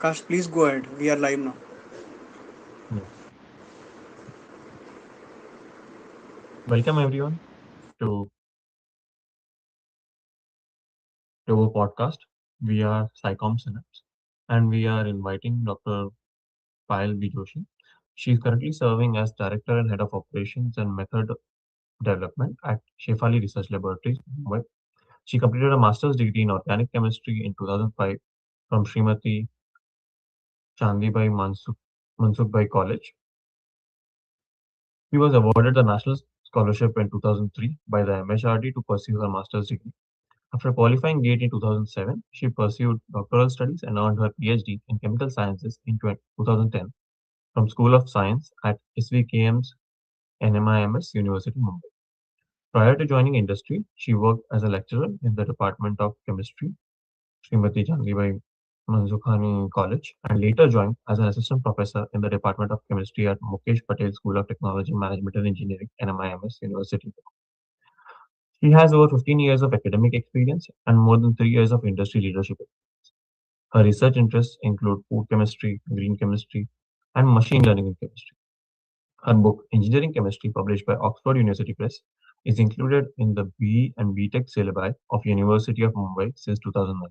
Akash, please go ahead. We are live now. Yeah. Welcome everyone to, to our podcast. We are SciComm Synapse and we are inviting Dr. Payal Joshi. She is currently serving as Director and Head of Operations and Method Development at Shafali Research Laboratories, Mumbai. She completed a master's degree in organic chemistry in 2005 from Srimati Chandibai Mansukbai College. She was awarded the National Scholarship in 2003 by the MHRD to pursue her master's degree. After qualifying GATE in 2007, she pursued doctoral studies and earned her PhD in chemical sciences in 2010 from School of Science at SVKM's NMIMS University, Mumbai. Prior to joining industry, she worked as a lecturer in the Department of Chemistry, Srimati Jangibai Manzukhani College, and later joined as an assistant professor in the Department of Chemistry at Mukesh Patel School of Technology, Management and Engineering, NMIMS University. She has over 15 years of academic experience and more than 3 years of industry leadership. Her research interests include food chemistry, green chemistry, and machine learning in chemistry. Her book, Engineering Chemistry, published by Oxford University Press, is included in the BE and BTech syllabi of University of Mumbai since 2009.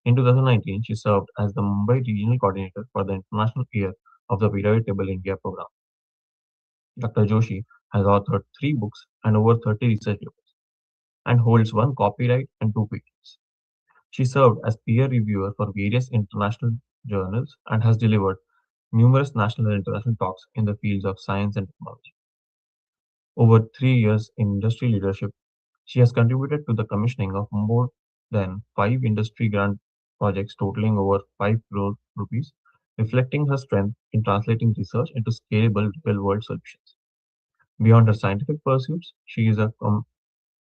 In 2019, she served as the Mumbai Regional Coordinator for the International Year of the Periodic Table India program. Dr. Joshi has authored 3 books and over 30 research papers, and holds 1 copyright and 2 patents. She served as peer reviewer for various international journals and has delivered numerous national and international talks in the fields of science and technology. Over 3 years in industry leadership, she has contributed to the commissioning of more than 5 industry grant projects totaling over 5 crore rupees, reflecting her strength in translating research into scalable real-world solutions. Beyond her scientific pursuits, she is a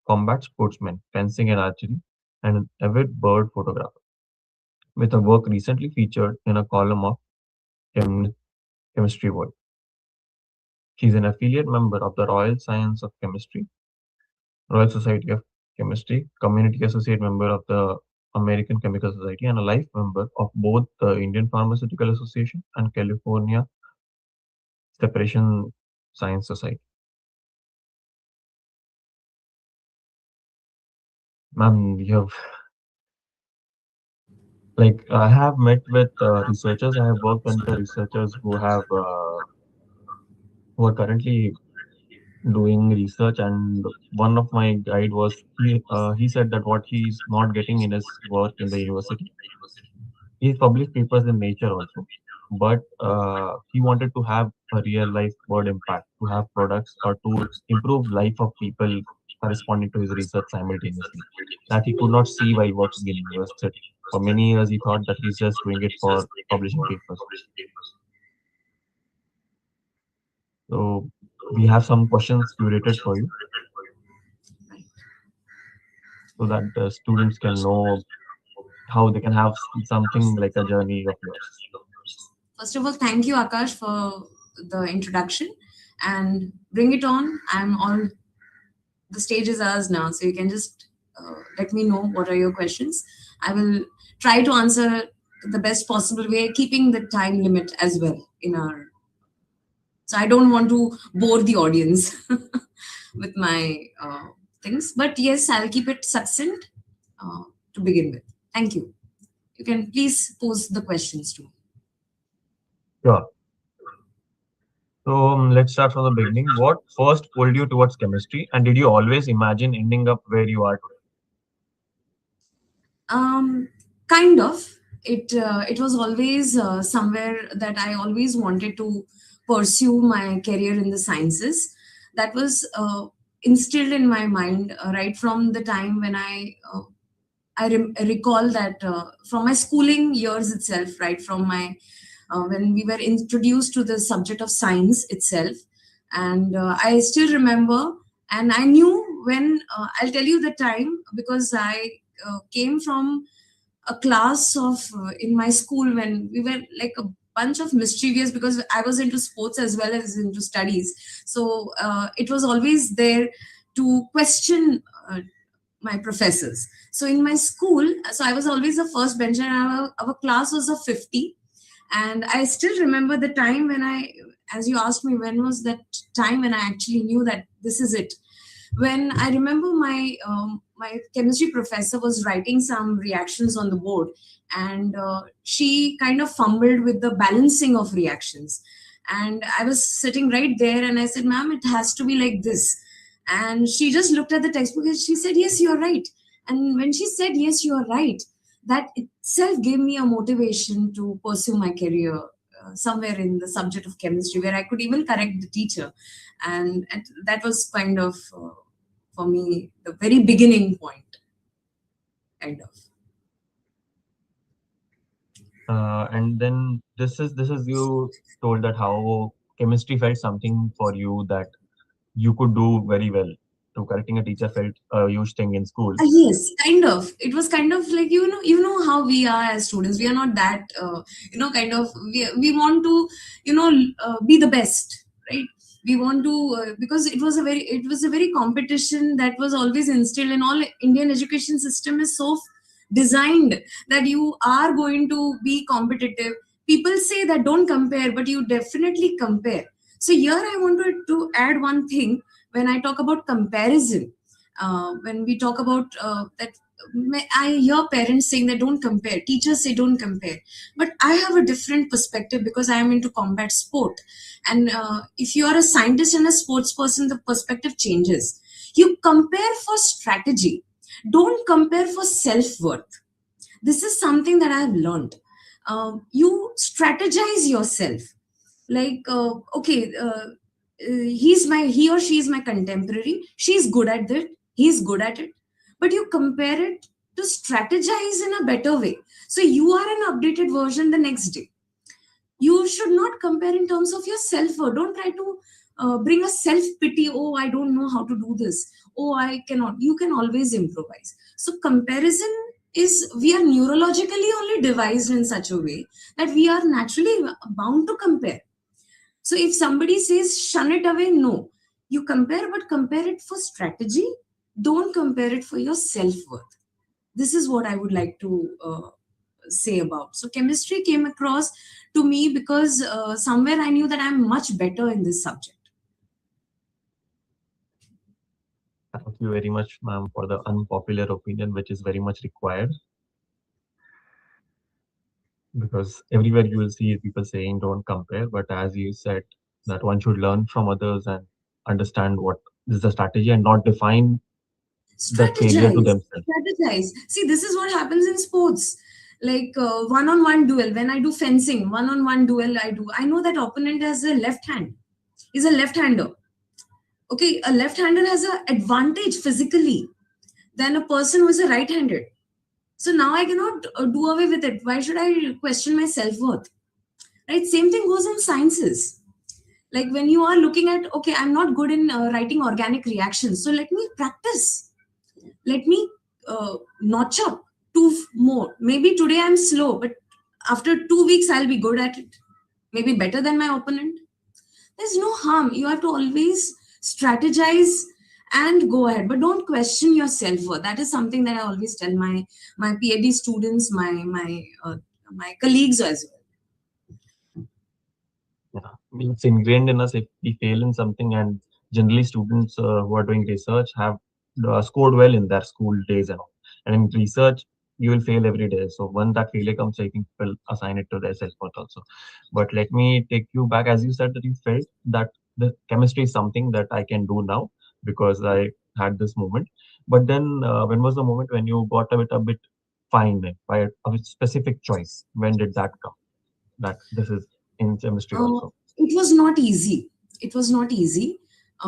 combat sportsman, fencing and archery, and an avid bird photographer, with her work recently featured in a column of Chem- Chemistry World. She is an affiliate member of the Royal Science of Chemistry, Royal Society of Chemistry, community associate member of the American Chemical Society, and a life member of both the Indian Pharmaceutical Association and California Separation Science Society. Ma'am, we have I have met with researchers. I have worked under researchers who are currently doing research, and one of my guide was he said that what he's not getting in his work in the university, he published papers in Nature also, but he wanted to have a real life world impact, to have products or to improve life of people corresponding to his research simultaneously, that he could not see while working in university. For many years he thought that he's just doing it for publishing papers. So we have some questions curated for you so that the students can know how they can have something like a journey of yours. First of all, thank you, Akash, for the introduction and bring it on. I'm all the stage is ours now, so you can just let me know what are your questions. I will try to answer the best possible way, keeping the time limit as well in our. So I don't want to bore the audience with my things, but yes, I'll keep it succinct uh, to begin with. Thank you. You can please pose the questions to me. Sure. So let's start from the beginning. What first pulled you towards chemistry, and did you always imagine ending up where you are today? Kind of. It was always somewhere that I always wanted to pursue my career in the sciences. That was instilled in my mind right from the time when I recall that from my schooling years itself, right from my when we were introduced to the subject of science itself, and I still remember, and I knew when I'll tell you the time because I came from a class of in my school when we were like a bunch of mischievous because I was into sports as well as into studies. So it was always there to question my professors. So in my school, so I was always the first bencher. Our class was of 50, and I still remember the time when I, as you asked me, when was that time when I actually knew that this is it. When I remember my chemistry professor was writing some reactions on the board, and she kind of fumbled with the balancing of reactions, and I was sitting right there, and I said, "Ma'am, it has to be like this." And she just looked at the textbook and she said, "Yes, you're right." And when she said, "Yes, you're right," that itself gave me a motivation to pursue my career somewhere in the subject of chemistry, where I could even correct the teacher. And that was kind of, for me, the very beginning point, kind of. And then this is you told that how chemistry felt something for you that you could do very well. So correcting a teacher felt a huge thing in school. Yes, kind of. It was kind of like, you know how we are as students. We are not that, kind of. We want to, be the best, right? We want to, because it was a very competition that was always instilled in all. Indian education system is so designed that you are going to be competitive. People say that don't compare, but you definitely compare. So here I wanted to add one thing when I talk about comparison. When we talk about that, I hear parents saying that don't compare, teachers say don't compare, but I have a different perspective because I am into combat sport. And if you are a scientist and a sports person, the perspective changes. You compare for strategy, don't compare for self-worth. This is something that I have learned. You strategize yourself, like, okay, he or she is my contemporary, she's good at it, he's good at it, but you compare it to strategize in a better way, so you are an updated version the next day. You should not compare in terms of your self-worth. Don't try to bring a self-pity. Oh, I don't know how to do this. Oh, I cannot. You can always improvise. So comparison is, we are neurologically only devised in such a way that we are naturally bound to compare. So if somebody says shun it away, no. You compare, but compare it for strategy. Don't compare it for your self-worth. This is what I would like to say about. So chemistry came across to me because somewhere I knew that I'm much better in this subject. Thank you very much, ma'am, for the unpopular opinion, which is very much required, because everywhere you will see people saying don't compare. But as you said, that one should learn from others and understand what is the strategy and not define that failure to Strategize, themselves. strategize. See, this is what happens in sports. Like one-on-one duel. When I do fencing, one-on-one duel, I know that opponent has a left hand. He's a left-hander. Okay, a left-hander has an advantage physically than a person who is a right-handed. So now I cannot do away with it. Why should I question my self-worth? Right? Same thing goes in sciences. Like when you are looking at, okay, I'm not good in writing organic reactions, so let me practice. Let me notch up more. Maybe today I'm slow, but after 2 weeks I'll be good at it. Maybe better than my opponent. There's no harm. You have to always strategize and go ahead, but don't question your self-worth. That is something that I always tell my PhD students, my colleagues as well. Yeah, I mean, it's ingrained in us if we fail in something, and generally students who are doing research have scored well in their school days and all. And in research, you will fail every day. So when that failure comes, I think people assign it to their self-worth also. But let me take you back, as you said that you felt that the chemistry is something that I can do now because I had this moment. But then, when was the moment when you got a bit fine by a specific choice? When did that come? That this is in chemistry Uh, also. it was not easy. It was not easy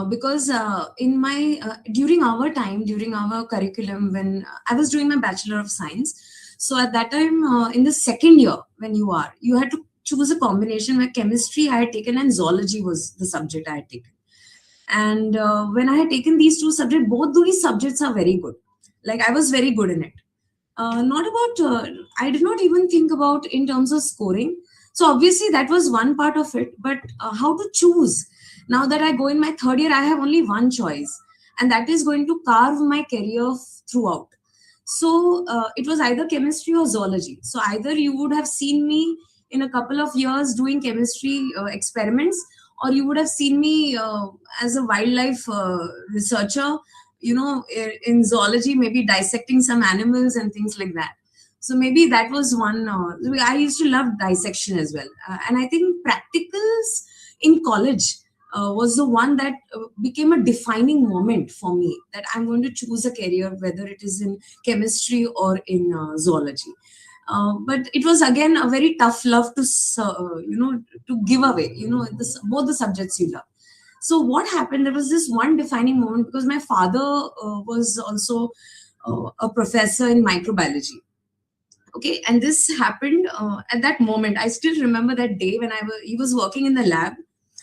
because in my during our time, during our curriculum, when I was doing my Bachelor of Science, so at that time, in the second year, when you had to choose a combination where chemistry I had taken and zoology was the subject I had taken. And when I had taken these two subjects, both these subjects are very good. Like I was very good in it. Not about, I did not even think about in terms of scoring. So obviously that was one part of it, but how to choose? Now that I go in my third year, I have only one choice. and that is going to carve my career throughout. So it was either chemistry or zoology. So either you would have seen me in a couple of years doing chemistry experiments, or you would have seen me as a wildlife researcher, in zoology, maybe dissecting some animals and things like that. So maybe that was one. I used to love dissection as well, and I think practicals in college was the one that became a defining moment for me, that I'm going to choose a career, whether it is in chemistry or in zoology. But it was again a very tough love to to give away, both the subjects you love. So what happened, there was this one defining moment, because my father was also a professor in microbiology. Okay, and this happened at that moment. I still remember that day when he was working in the lab,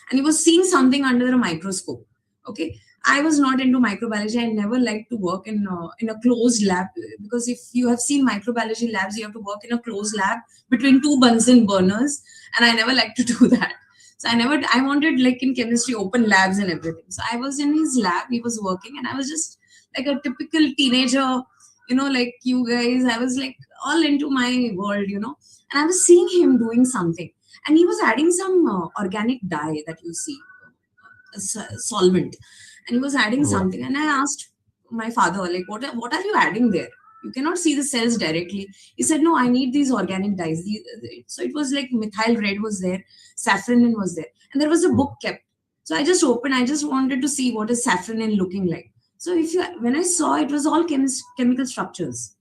and he was seeing something under a microscope. Okay, I was not into microbiology. I never liked to work in a closed lab, because if you have seen microbiology labs, you have to work in a closed lab between two Bunsen burners, and I never liked to do that. So I wanted, like in chemistry, open labs and everything. So I was in his lab, he was working, and I was just like a typical teenager, like you guys. I was like all into my world, and I was seeing him doing something, and he was adding some organic dye that you see, solvent, and he was adding Yeah. something. And I asked my father, like, what are you adding there? You cannot see the cells directly. He said, no, I need these organic dyes. So it was like methyl red was there, saffronin was there, and there was a book kept. So I just opened. I just wanted to see what is saffronin looking like. So when I saw, it was all chemical structures.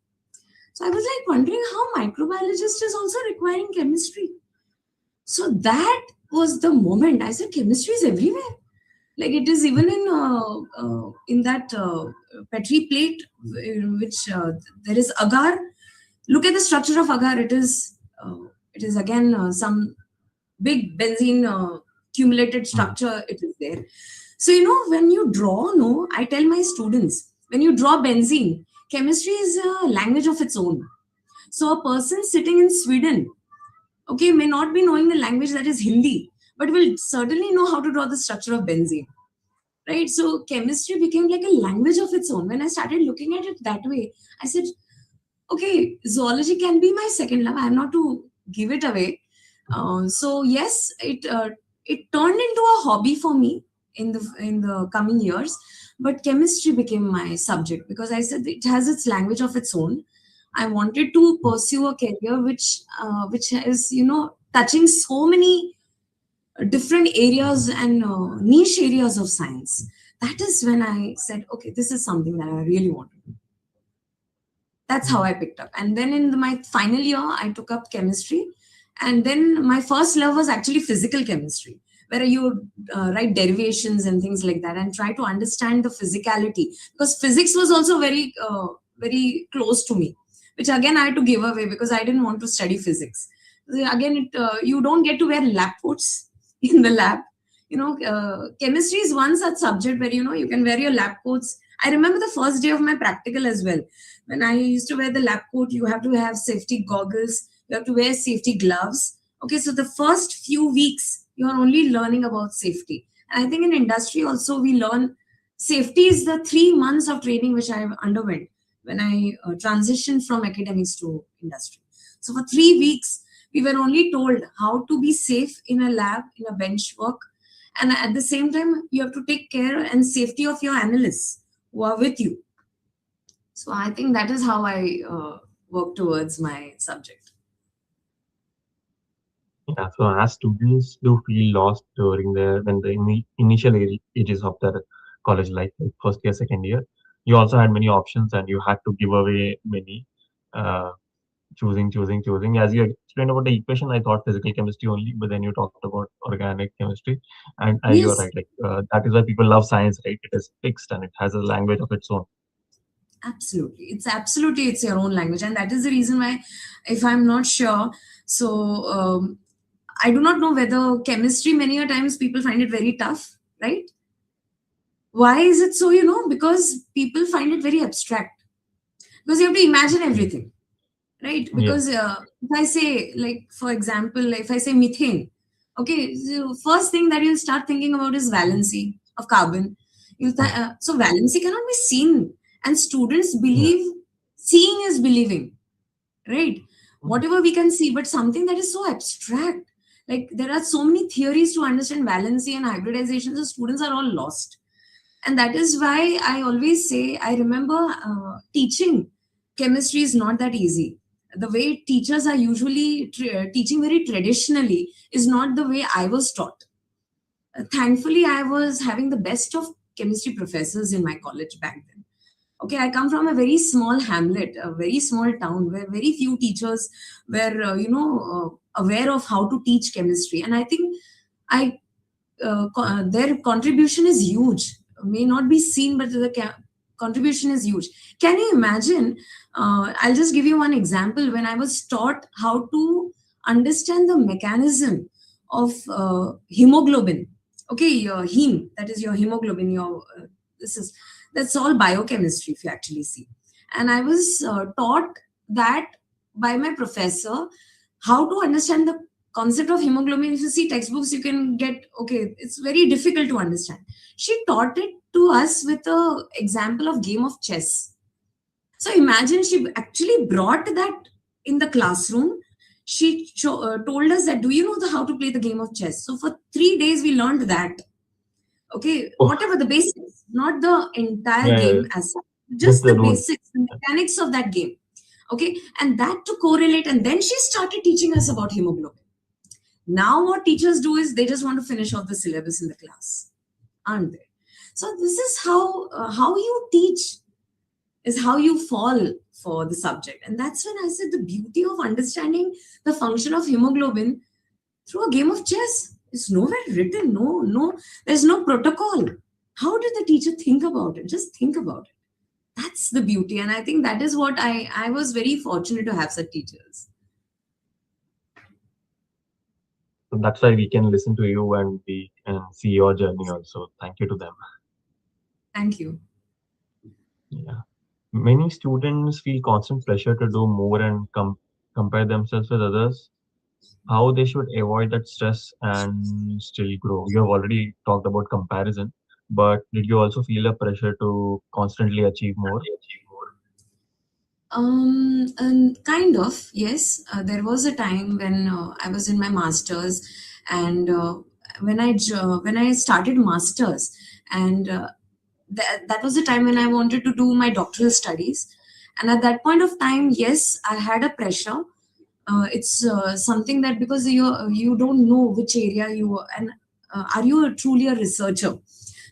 So I was like wondering how microbiologist is also requiring chemistry. So that was the moment I said chemistry is everywhere. Like it is even in that petri plate in which there is agar. Look at the structure of agar. It is again some big benzene accumulated Mm. structure. It is there. So when you draw, no, I tell my students, when you draw benzene, chemistry is a language of its own. So a person sitting in Sweden, okay, may not be knowing the language that is Hindi, but will certainly know how to draw the structure of benzene, right? So chemistry became like a language of its own. When I started looking at it that way, I said, okay, zoology can be my second love. I'm not to give it away. So yes, it turned into a hobby for me in the coming years. But chemistry became my subject, because I said it has its language of its own. I wanted to pursue a career which is touching so many different areas and niche areas of science. That is when I said, okay, this is something that I really want to do. That's how I picked up. And then in my final year, I took up chemistry. And then my first love was actually physical chemistry, where you write derivations and things like that, and try to understand the physicality. Because physics was also very close to me, which again I had to give away because I didn't want to study physics. Again, you don't get to wear lab coats in the lab. Chemistry is one such subject where you can wear your lab coats. I remember the first day of my practical as well. When I used to wear the lab coat, you have to have safety goggles, you have to wear safety gloves. Okay, so the first few weeks, you are only learning about safety. And I think in industry also, we learn safety is the 3 months of training which I underwent when I transitioned from academics to industry. So for 3 weeks, we were only told how to be safe in a lab, in a bench work. And at the same time, you have to take care and safety of your analysts who are with you. So I think that is how I work towards my subject. Yeah, so as students do feel lost during when the initial ages of their college life, like first year, second year, you also had many options and you had to give away many, uh, choosing. As you explained about the equation, I thought physical chemistry only, but then you talked about organic chemistry, and you're Yes, right. Like that is why people love science, right? It is fixed and it has a language of its own. absolutely. It's your own language, and that is the reason why, if I'm not sure, so I do not know whether chemistry many a times people find it very tough, right? Why is it so? Because people find it very abstract. Because you have to imagine Mm. everything, right? Yeah. Because if I say, like, for example, if I say methane, okay, so first thing that you'll start thinking about is valency of carbon. So valency cannot be seen, and students Yeah. believe seeing is believing, right? Mm. Whatever we can see, but something that is so abstract. Like there are so many theories to understand valency and hybridization, so students are all lost. And that is why I always say, I remember teaching chemistry is not that easy. The way teachers are usually teaching very traditionally is not the way I was taught. Thankfully, I was having the best of chemistry professors in my college back then. Okay, I come from a very small hamlet, a very small town where very few teachers were, aware of how to teach chemistry. And I think I their contribution is huge. May not be seen, but the contribution is huge. Can you imagine? I'll just give you one example. When I was taught how to understand the mechanism of hemoglobin, okay, your heme, that is your hemoglobin, your this is that's all biochemistry if you actually see. And I was taught that by my professor how to understand the concept of hemoglobin. If you see textbooks, you can get, okay, it's very difficult to understand. She taught it to us with a example of game of chess. So imagine, she actually brought that in the classroom. She told us that, do you know how to play the game of chess? So for 3 days we learned that. Okay, Oh, whatever the basics, not the entire yeah, yeah, game as such, just just the the rules. basics, the mechanics of that game. Okay, and that to correlate, and then she started teaching us about hemoglobin. Now, what teachers do is they just want to finish off the syllabus in the class, aren't they? So this is how you teach is how you fall for the subject, and that's when I said the beauty of understanding the function of hemoglobin through a game of chess is nowhere written. No, no, there's no protocol. How did the teacher think about it? Just think about it. That's the beauty, and I think that is what I was very fortunate to have such teachers. So that's why we can listen to you and we can see your journey also. Thank you to them. Thank you. Yeah. Many students feel constant pressure to do more and compare themselves with others. How they should avoid that stress and still grow. You have already talked about comparison, but did you also feel a pressure to constantly achieve more? And kind of, yes. There was a time when I was in my masters, and when I started masters, and that was the time when I wanted to do my doctoral studies. And at that point of time, yes, I had a pressure. It's something that, because you don't know which area you are, and are you truly a researcher?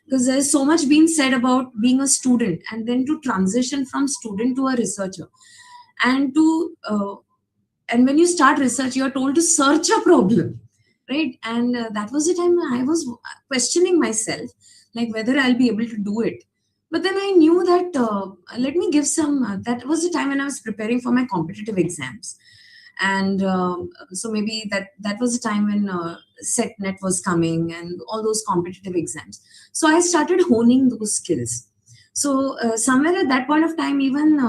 Because there's so much being said about being a student, and then to transition from student to a researcher, and to and when you start research, you are told to search a problem, right? And that was the time I was questioning myself, like whether I'll be able to do it. But then I knew that, let me give some that was the time when I was preparing for my competitive exams. And so maybe that was the time when setnet was coming and all those competitive exams. So I started honing those skills. So somewhere at that point of time, even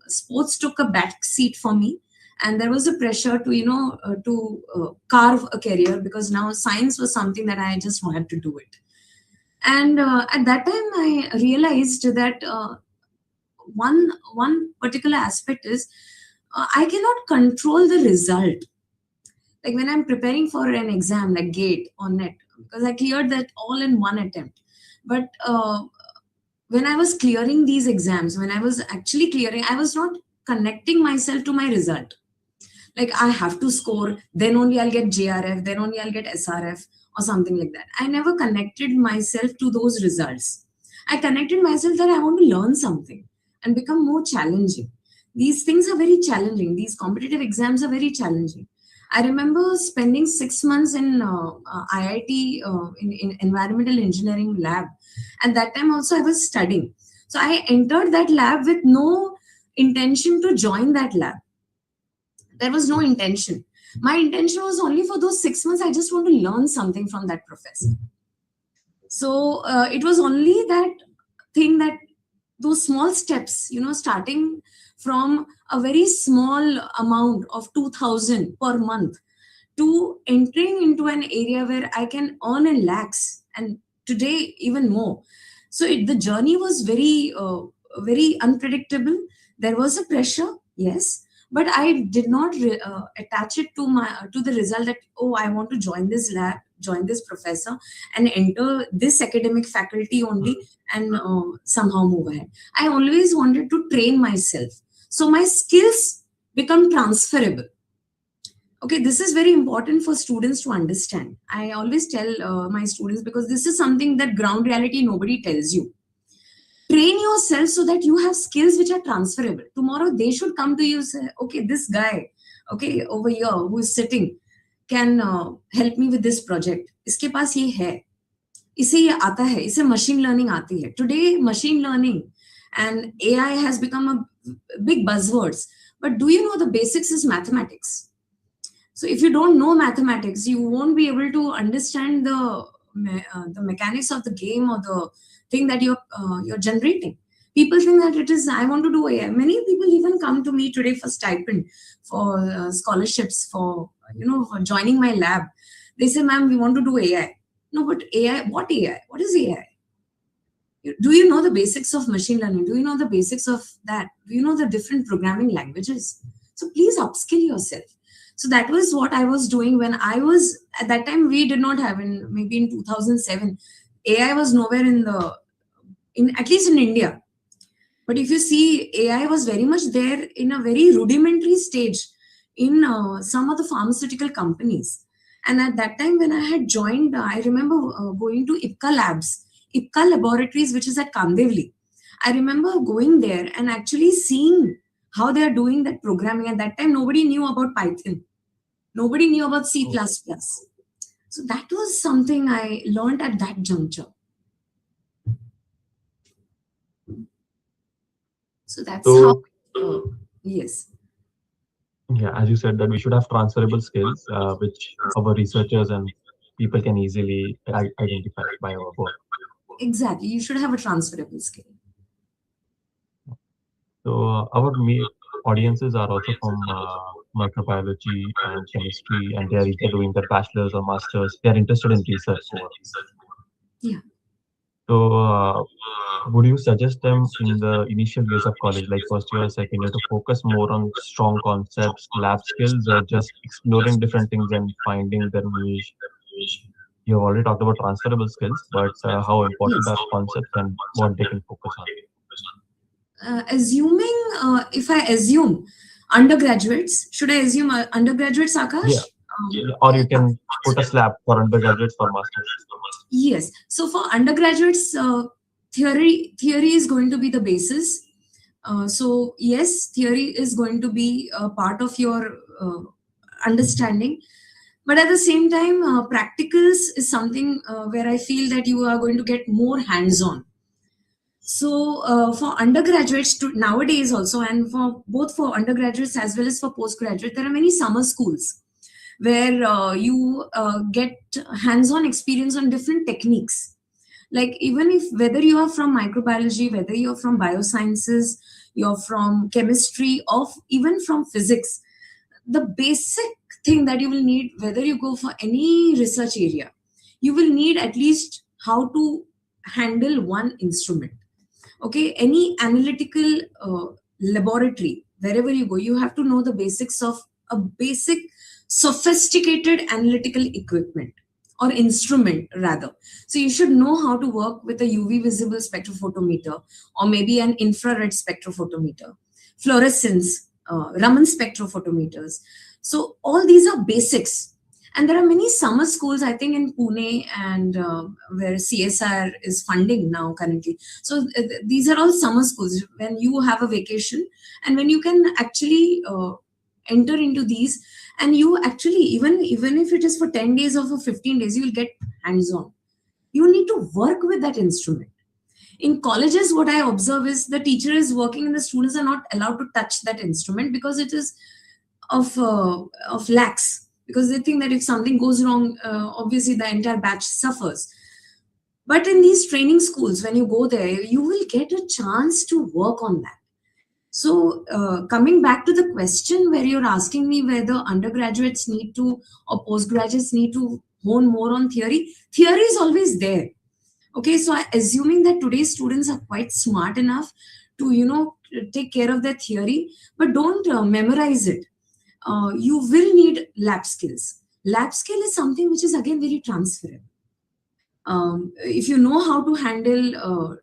sports took a back seat for me, and there was a pressure to carve a career, because now science was something that I just wanted to do it. And at that time I realized that one particular aspect is, I cannot control the result. Like when I'm preparing for an exam like gate or net, because I cleared that all in one attempt. But when I was clearing these exams, when I was actually clearing, I was not connecting myself to my result. Like I have to score, then only I'll get JRF, then only I'll get SRF, or something like that. I never connected myself to those results. I connected myself that I want to learn something and become more challenging. These things are very challenging. These competitive exams are very challenging. I remember spending 6 months in IIT, in environmental engineering lab. At that time also I was studying. So I entered that lab with no intention to join that lab. There was no intention. My intention was only for those 6 months. I just want to learn something from that professor. So it was only that thing, that those small steps, starting from a very small amount of 2000 per month to entering into an area where I can earn in lakhs, and today even more. So the journey was very unpredictable. There was a pressure, yes, but I did not attach it to my to the result that, oh, I want to join this lab, join this professor, and enter this academic faculty only, and somehow move ahead. I always wanted to train myself, so my skills become transferable. Okay, this is very important for students to understand. I always tell my students, because this is something that ground reality nobody tells you. Train yourself so that you have skills which are transferable. Tomorrow they should come to you and say, okay, this guy, okay, over here who is sitting, can help me with this project. इसके पास ये है, इसे ये आता है, इसे machine learning आती है. Today machine learning and AI has become a big buzzwords, but do you know the basics is mathematics? So if you don't know mathematics, you won't be able to understand the mechanics of the game or the thing that you're generating. People think that it is, I want to do AI. Many people even come to me today for stipend, for scholarships, for for joining my lab. They say, "Ma'am, we want to do AI." No, but AI, what AI? What is AI? Do you know the basics of machine learning? Do you know the basics of that? Do you know the different programming languages? So please upskill yourself. So that was what I was doing when I was, at that time, we did not have, maybe in 2007, AI was nowhere in at least in India. But if you see, AI was very much there in a very rudimentary stage in some of the pharmaceutical companies. And at that time, when I had joined, I remember going to IPCA Laboratories, which is at Kandivli. I remember going there and actually seeing how they are doing that programming. At that time, nobody knew about Python. Nobody knew about C++. So that was something I learned at that juncture. So that's how, yes. Yeah, as you said, that we should have transferable skills, which our researchers and people can easily identify by our work. Exactly, you should have a transferable skill. So our audiences are also from microbiology and chemistry, and they are either doing their bachelor's or master's. They are interested in research. Yeah. So would you suggest them in the initial years of college, like first year or second year, to focus more on strong concepts, lab skills, or just exploring different things and finding their niche? You have already talked about transferable skills, but how important are concepts and what they can focus on? Assuming, if I assume undergraduates, should I assume undergraduates, Akash? Yeah. Or you can put a slab for undergraduates for masters. Yes. So for undergraduates, theory is going to be the basis. So yes, theory is going to be a part of your understanding. But at the same time, practicals is something where I feel that you are going to get more hands-on. So for undergraduates nowadays also, and for both for undergraduates as well as for postgraduate, there are many summer schools where you get hands-on experience on different techniques. Like even if whether you are from microbiology, whether you're from biosciences, you're from chemistry, or even from physics, the basic thing that you will need, whether you go for any research area, you will need at least how to handle one instrument. Okay, any analytical laboratory, wherever you go, you have to know the basics of a basic sophisticated analytical equipment or instrument rather. So you should know how to work with a UV visible spectrophotometer, or maybe an infrared spectrophotometer, fluorescence, Raman spectrophotometers. So all these are basics. And there are many summer schools, I think, in Pune, and where CSR is funding now currently. So these are all summer schools when you have a vacation, and when you can actually enter into these, and you actually, even if it is for 10 days or for 15 days, you will get hands-on. You need to work with that instrument. In colleges, what I observe is the teacher is working and the students are not allowed to touch that instrument because it is of lax, because they think that if something goes wrong, obviously the entire batch suffers. But in these training schools, when you go there, you will get a chance to work on that. So coming back to the question where you're asking me whether undergraduates need to or postgraduates need to hone more on theory, theory is always there. Okay, so assuming that today's students are quite smart enough to, take care of their theory, but don't memorize it. You will need lab skills. Lab skill is something which is again very transferable. If you know how to handle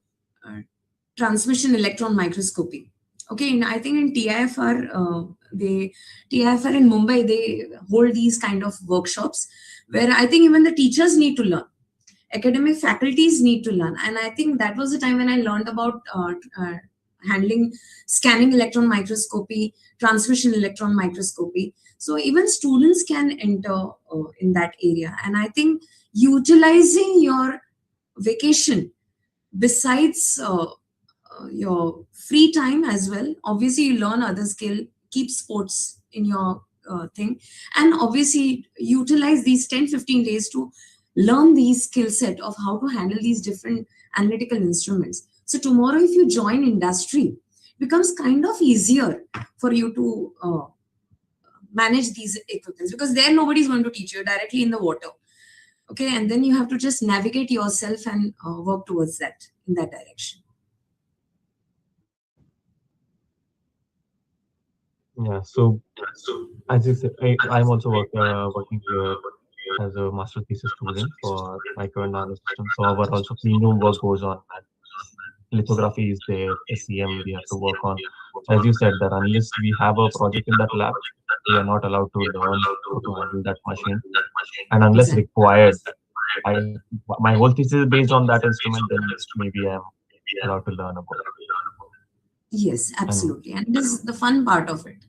transmission electron microscopy, okay, I think in TIFR, they TIFR in Mumbai, they hold these kind of workshops where I think even the teachers need to learn, academic faculties need to learn. And I think that was the time when I learned about handling scanning electron microscopy, transmission electron microscopy. So even students can enter in that area. And I think utilizing your vacation besides your free time as well, obviously you learn other skill, keep sports in your thing, and obviously utilize these 10-15 days to learn these skill set of how to handle these different analytical instruments. So tomorrow if you join industry, becomes kind of easier for you to manage these equipments, because there nobody is going to teach you directly in the water. Okay, and then you have to just navigate yourself and work towards that in that direction. Yeah. So as you said, I'm also working here as a master thesis student for micro and nano systems. So our also clean room work goes on, and lithography is there, SEM we have to work on. So as you said, that unless we have a project in that lab, we are not allowed to learn how to handle that machine. And unless Exactly. required, I my whole thesis is based on that instrument, then maybe I'm allowed to learn about it. Yes, And absolutely. And this is the fun part of it.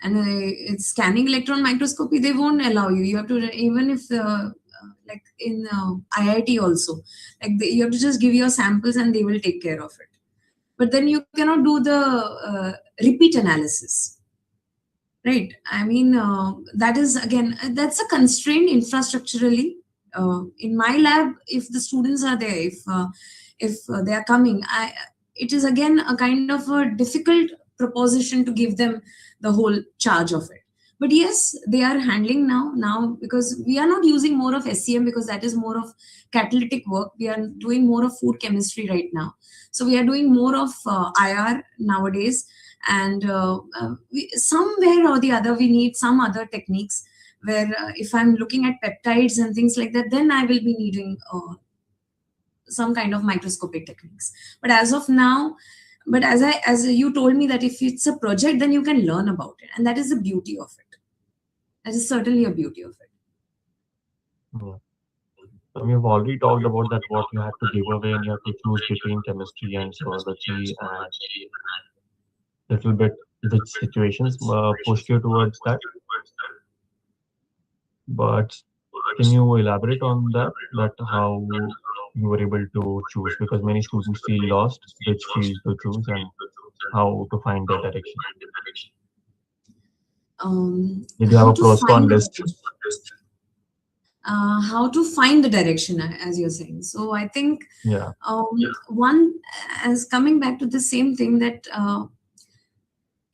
And it's scanning electron microscopy, they won't allow you. You have to, even if, like in IIT also, like you have to just give your samples and they will take care of it. But then you cannot do the repeat analysis. Right. I mean, that is again, that's a constraint infrastructurally. In my lab, if the students are there, if they are coming, it is again a kind of a difficult proposition to give them the whole charge of it. But yes, they are handling now because we are not using more of SCM, because that is more of catalytic work. We are doing more of food chemistry right now. So we are doing more of IR nowadays, and somewhere or the other we need some other techniques where if I'm looking at peptides and things like that, then I will be needing some kind of microscopic techniques. But as of now, but as you told me that if it's a project, then you can learn about it, and that is the beauty of it. That is certainly a beauty of it. yeah. We've already talked about that what you had to give away, and you have to choose between chemistry and zoology, and little bit which situations pushed you towards that. But can you elaborate on that? That how you were able to choose? Because many students feel lost, which field to choose and how to find their direction. Did you have How a to pros find con the list? direction. How to find the direction, as you're saying. So I think Yeah. one, as coming back to the same thing, that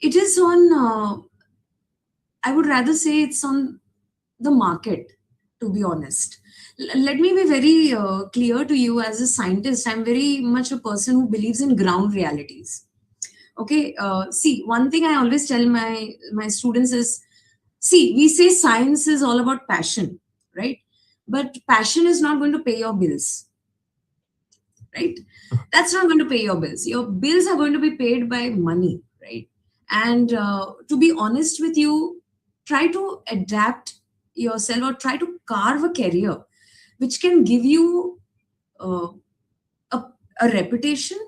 it is on. I would rather say it's on the market, to be honest. Let me be very clear to you. As a scientist, I'm very much a person who believes in ground realities. Okay, see, one thing I always tell my students is, see, we say science is all about passion, right? But passion is not going to pay your bills, right? That's not going to pay your bills. Your bills are going to be paid by money, right? And to be honest with you, try to adapt yourself or try to carve a career which can give you uh, a, a reputation,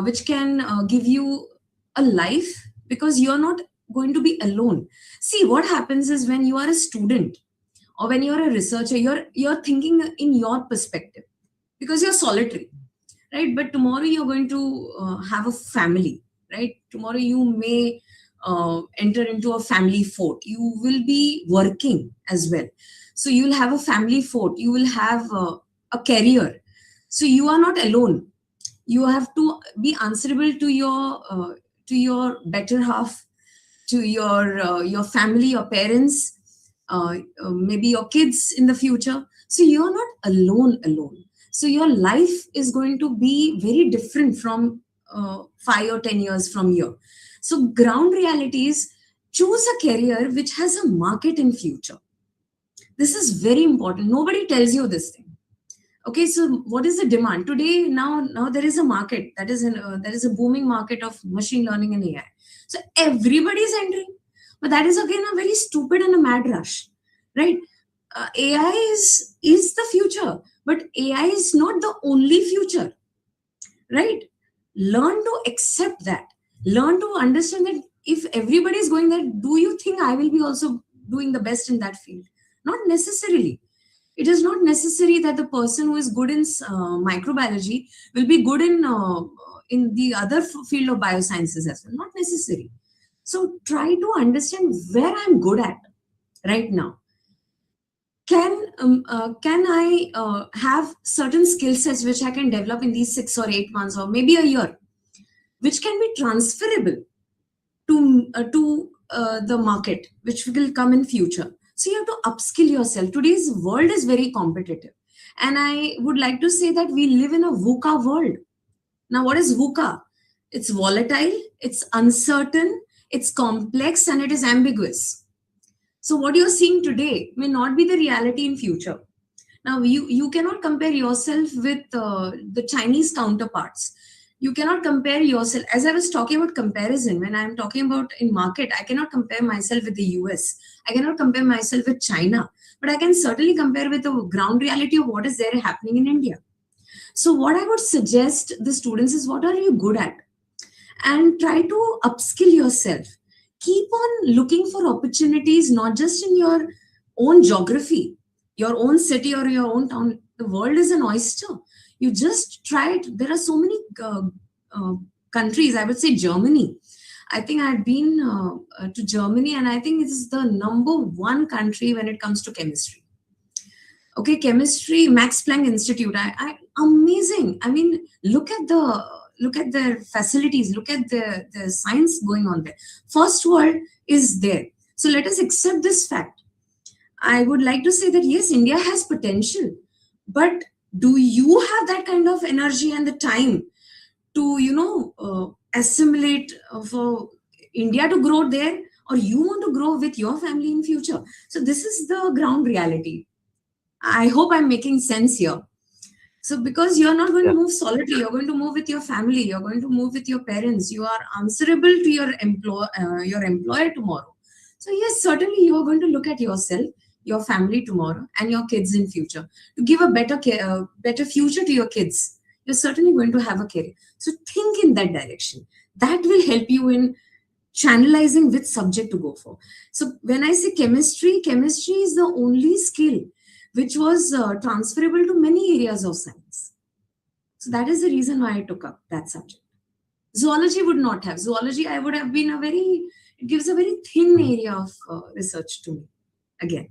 which can give you a life, because you're not going to be alone. See, what happens is when you are a student or when you're a researcher, you're thinking in your perspective because you're solitary, right? But tomorrow you're going to have a family, right? Tomorrow you may enter into a family fort. You will be working as well, so you'll have a family fort. You will have a career, so you are not alone. You have to be answerable to your better half, to your family, your parents, maybe your kids in the future. So you're not alone. So your life is going to be very different from 5 or 10 years from here. So ground reality is, choose a career which has a market in future. This is very important. Nobody tells you this thing. Okay, so what is the demand today? Now there is a market that is there is a booming market of machine learning and AI. So everybody is entering, but that is again a very stupid and a mad rush, right? AI is the future, but AI is not the only future, right? Learn to accept that. Learn to understand that if everybody is going there, do you think I will be also doing the best in that field? Not necessarily. It is not necessary that the person who is good in microbiology will be good in the other field of biosciences as well. Not necessary. So try to understand where I'm good at right now. Can I have certain skill sets which I can develop in these 6 or 8 months or maybe a year, which can be transferable to the market, which will come in future. So you have to upskill yourself. Today's world is very competitive, and I would like to say that we live in a VUCA world. Now, what is VUCA? It's volatile, it's uncertain, it's complex, and it is ambiguous. So what you're seeing today may not be the reality in future. Now, you cannot compare yourself with the Chinese counterparts. You cannot compare yourself. As I was talking about comparison, when I'm talking about in market, I cannot compare myself with the US. I cannot compare myself with China. But I can certainly compare with the ground reality of what is there happening in India. So what I would suggest the students is, what are you good at? And try to upskill yourself. Keep on looking for opportunities, not just in your own geography, your own city or your own town. The world is an oyster. You just try it. There are so many uh, countries. I would say Germany. I think I had been to Germany, and I think it is the number one country when it comes to chemistry. Okay, chemistry, Max Planck Institute. Amazing. I mean, look at their facilities, look at the science going on there. First world is there. So let us accept this fact. I would like to say that yes, India has potential, but do you have that kind of energy and the time to assimilate for India to grow there, or you want to grow with your family in future? So this is the ground reality. I hope I'm making sense here. So because you're not going to move solitary, you're going to move with your family, you're going to move with your parents, you are answerable to your employer tomorrow. So yes, certainly you're going to look at yourself, your family tomorrow, and your kids in future to give a better future to your kids. You're certainly going to have a career. So think in that direction. That will help you in channelizing which subject to go for. So when I say chemistry, chemistry is the only skill which was transferable to many areas of science. So that is the reason why I took up that subject. Zoology would not have. Zoology, I would have been it gives a very thin area of research to me. Again.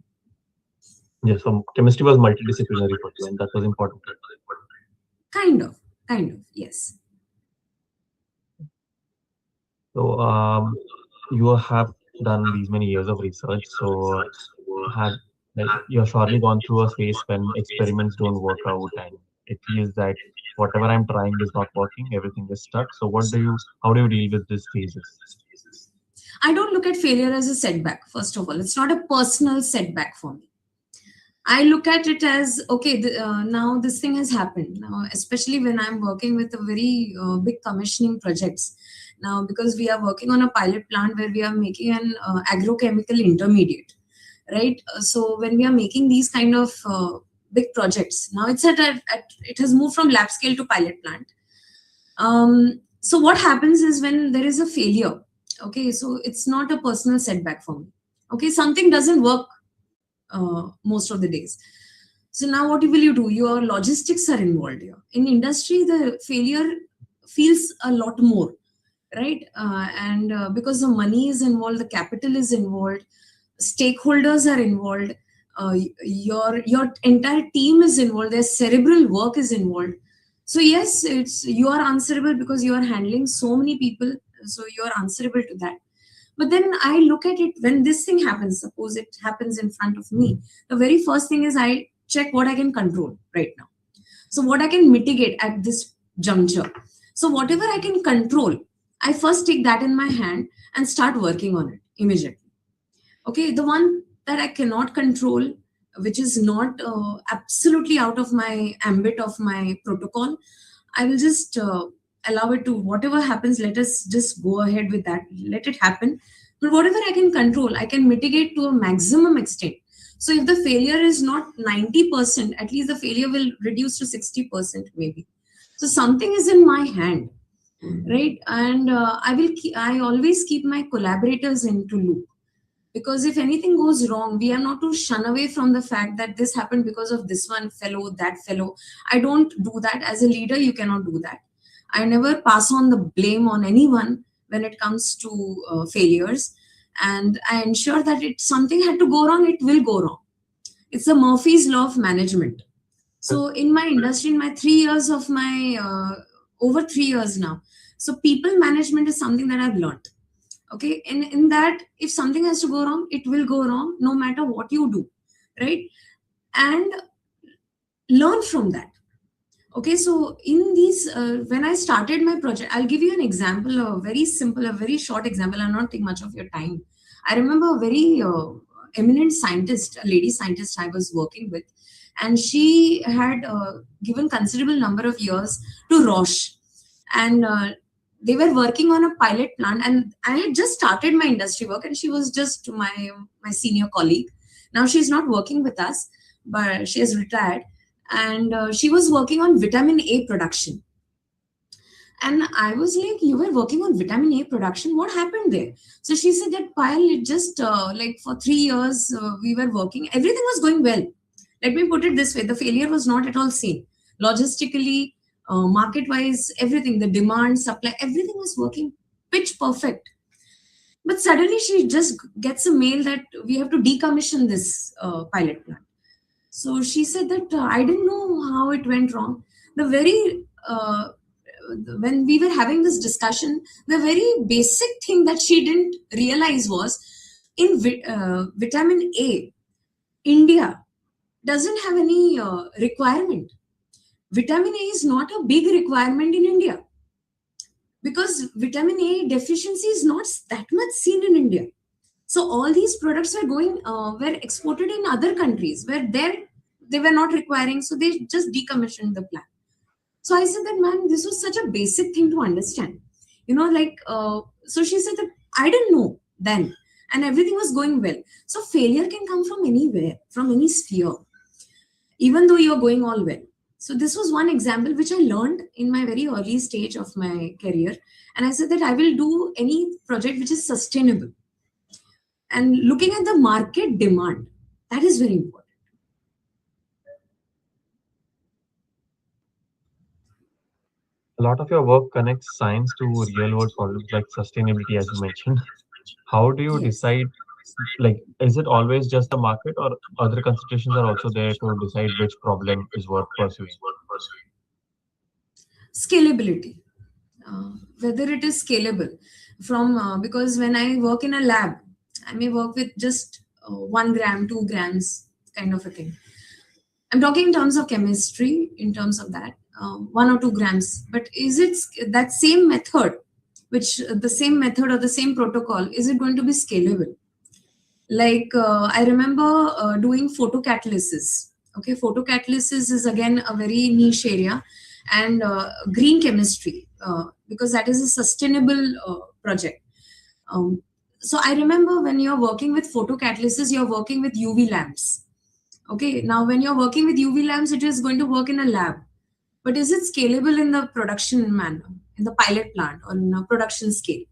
Yes, so chemistry was multidisciplinary for you, and that was important. Kind of, yes. So, you have done these many years of research, so have like you've surely gone through a phase when experiments don't work out and it feels that whatever I'm trying is not working, everything is stuck. So how do you deal with these phases? I don't look at failure as a setback, first of all. It's not a personal setback for me. I look at it as, okay, now this thing has happened. Now, especially when I'm working with a very big commissioning projects. Now, because we are working on a pilot plant where we are making an agrochemical intermediate, right? So when we are making these kind of big projects, now it has moved from lab scale to pilot plant. So what happens is when there is a failure, okay, so it's not a personal setback for me. Okay, something doesn't work most of the days. So now what will you do? Your logistics are involved here. In industry, the failure feels a lot more, right? And because the money is involved, the capital is involved, stakeholders are involved, your entire team is involved, their cerebral work is involved. So yes, you are answerable because you are handling so many people, so you are answerable to that. But then I look at it when this thing happens, suppose it happens in front of me, the very first thing is I check what I can control right now. So what I can mitigate at this juncture? So whatever I can control, I first take that in my hand and start working on it immediately. Okay, the one that I cannot control, which is not absolutely out of my ambit of my protocol, I will just allow it to, whatever happens, let us just go ahead with that, let it happen. But whatever I can control, I can mitigate to a maximum extent. So if the failure is not 90%, at least the failure will reduce to 60% maybe. So something is in my hand, right? And I always keep my collaborators into loop, because if anything goes wrong, we are not to shun away from the fact that this happened because of this one fellow, that fellow. I don't do that. As a leader, you cannot do that. I never pass on the blame on anyone when it comes to failures. And I ensure that if something had to go wrong, it will go wrong. It's the Murphy's law of management. So in my industry, in my 3 years of my over 3 years now, so people management is something that I've learned. Okay, in that, if something has to go wrong, it will go wrong no matter what you do, right? And learn from that. Okay, so in these when I started my project, I'll give you an example, a very simple, a very short example. I'll not take much of your time. I remember a very eminent scientist, a lady scientist I was working with, and she had given considerable number of years to Roche, and they were working on a pilot plant, and I had just started my industry work, and she was just my senior colleague. Now she's not working with us, but she has retired, and she was working on vitamin A production. And I was like, you were working on vitamin A production, what happened there? So she said that, Payal, it just like for 3 years we were working, everything was going well. Let me put it this way, the failure was not at all seen. Logistically, market wise, everything, the demand, supply, everything was working pitch perfect. But suddenly she just gets a mail that we have to decommission this pilot plant. So she said that I didn't know how it went wrong. The very when we were having this discussion, the very basic thing that she didn't realize was in vitamin A, India doesn't have any requirement. Vitamin A is not a big requirement in India, because vitamin A deficiency is not that much seen in India. So all these products were exported in other countries where they were not requiring. So they just decommissioned the plant. So I said that, man, this was such a basic thing to understand. So she said that I didn't know then, and everything was going well. So failure can come from anywhere, from any sphere, even though you're going all well. So this was one example which I learned in my very early stage of my career. And I said that I will do any project which is sustainable. And looking at the market demand, that is very important. A lot of your work connects science to real world problems like sustainability, as you mentioned. How do you Yes. decide, like, is it always just the market or other considerations are also there to decide which problem is worth pursuing? Scalability. Whether it is scalable from because when I work in a lab, I may work with just 1 gram, 2 grams, kind of a thing. I'm talking in terms of chemistry, in terms of that 1 or 2 grams. But is it that same method, which the same method or the same protocol, is it going to be scalable? Like I remember doing photocatalysis. Okay, photocatalysis is again a very niche area, and green chemistry, because that is a sustainable project. um, so I remember when you're working with photocatalysis, you're working with UV lamps. Okay, now when you're working with UV lamps, it is going to work in a lab, but is it scalable in the production manner, in the pilot plant or in a production scale?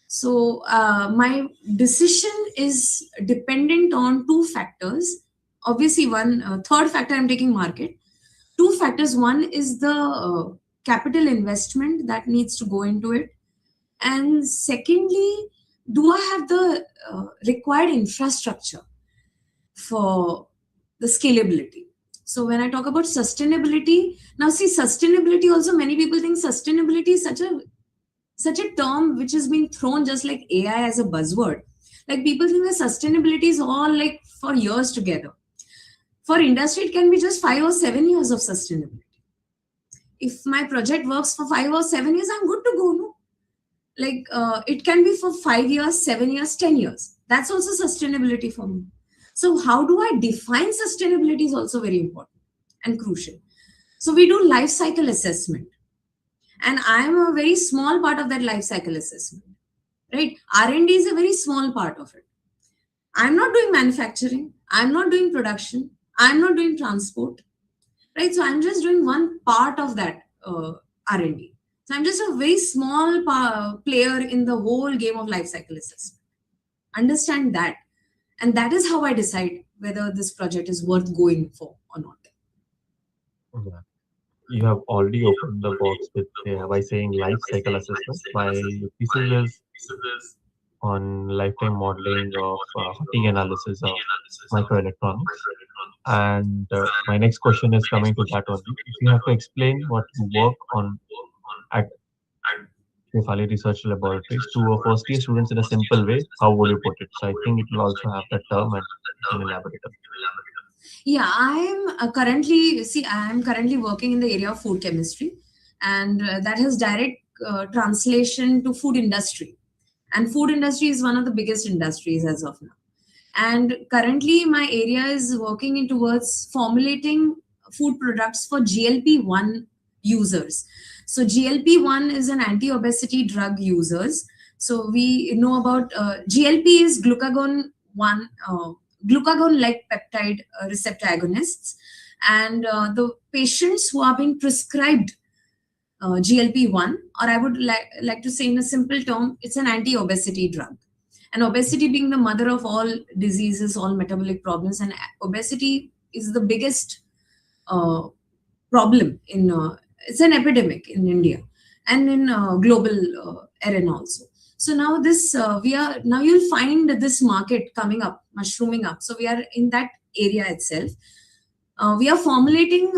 So my decision is dependent on two factors. Obviously, one third factor, I'm taking market. Two factors. One is the capital investment that needs to go into it, and secondly, do I have the required infrastructure for the scalability? So when I talk about sustainability, now see, sustainability also, many people think sustainability is such a term which has been thrown just like AI as a buzzword. Like people think that sustainability is all like for years together. For industry, it can be just 5 or 7 years of sustainability. if my project works for 5 or 7 years, I'm good to go. No, like it can be for 5 years, 7 years, 10 years. That's also sustainability for me. So how do I define sustainability is also very important and crucial. So we do life cycle assessment, and I am a very small part of that life cycle assessment. Right, R&D is a very small part of it. I'm not doing manufacturing. I'm not doing production. I'm not doing transport. Right, so I'm just doing one part of that R&D. So I'm just a very small player in the whole game of life cycle assessment. Understand that, and that is how I decide whether this project is worth going for or not. Yeah. You have already opened the box with by saying life cycle assessment. My thesis is on lifetime modeling of fatigue analysis of microelectronics. And my next question is coming to that only. If you have to explain what you work on at Shafali Research Laboratories to a first year students in a simple way, how would you put it? So I think it will also have that term and you can elaborate a bit. Yeah, I am currently working in the area of food chemistry, and that has direct translation to food industry. And food industry is one of the biggest industries as of now. And currently, my area is working in towards formulating food products for GLP-1 users. So GLP-1 is an anti-obesity drug users. So we know about GLP is glucagon-like peptide receptor agonists, and the patients who are being prescribed GLP-1, or I would like to say in a simple term, it's an anti-obesity drug. And obesity being the mother of all diseases, all metabolic problems, and obesity is the biggest uh, problem in it's an epidemic in India and in global arena also. So now this we are now you'll find this market coming up, mushrooming up. So we are in that area itself. We are formulating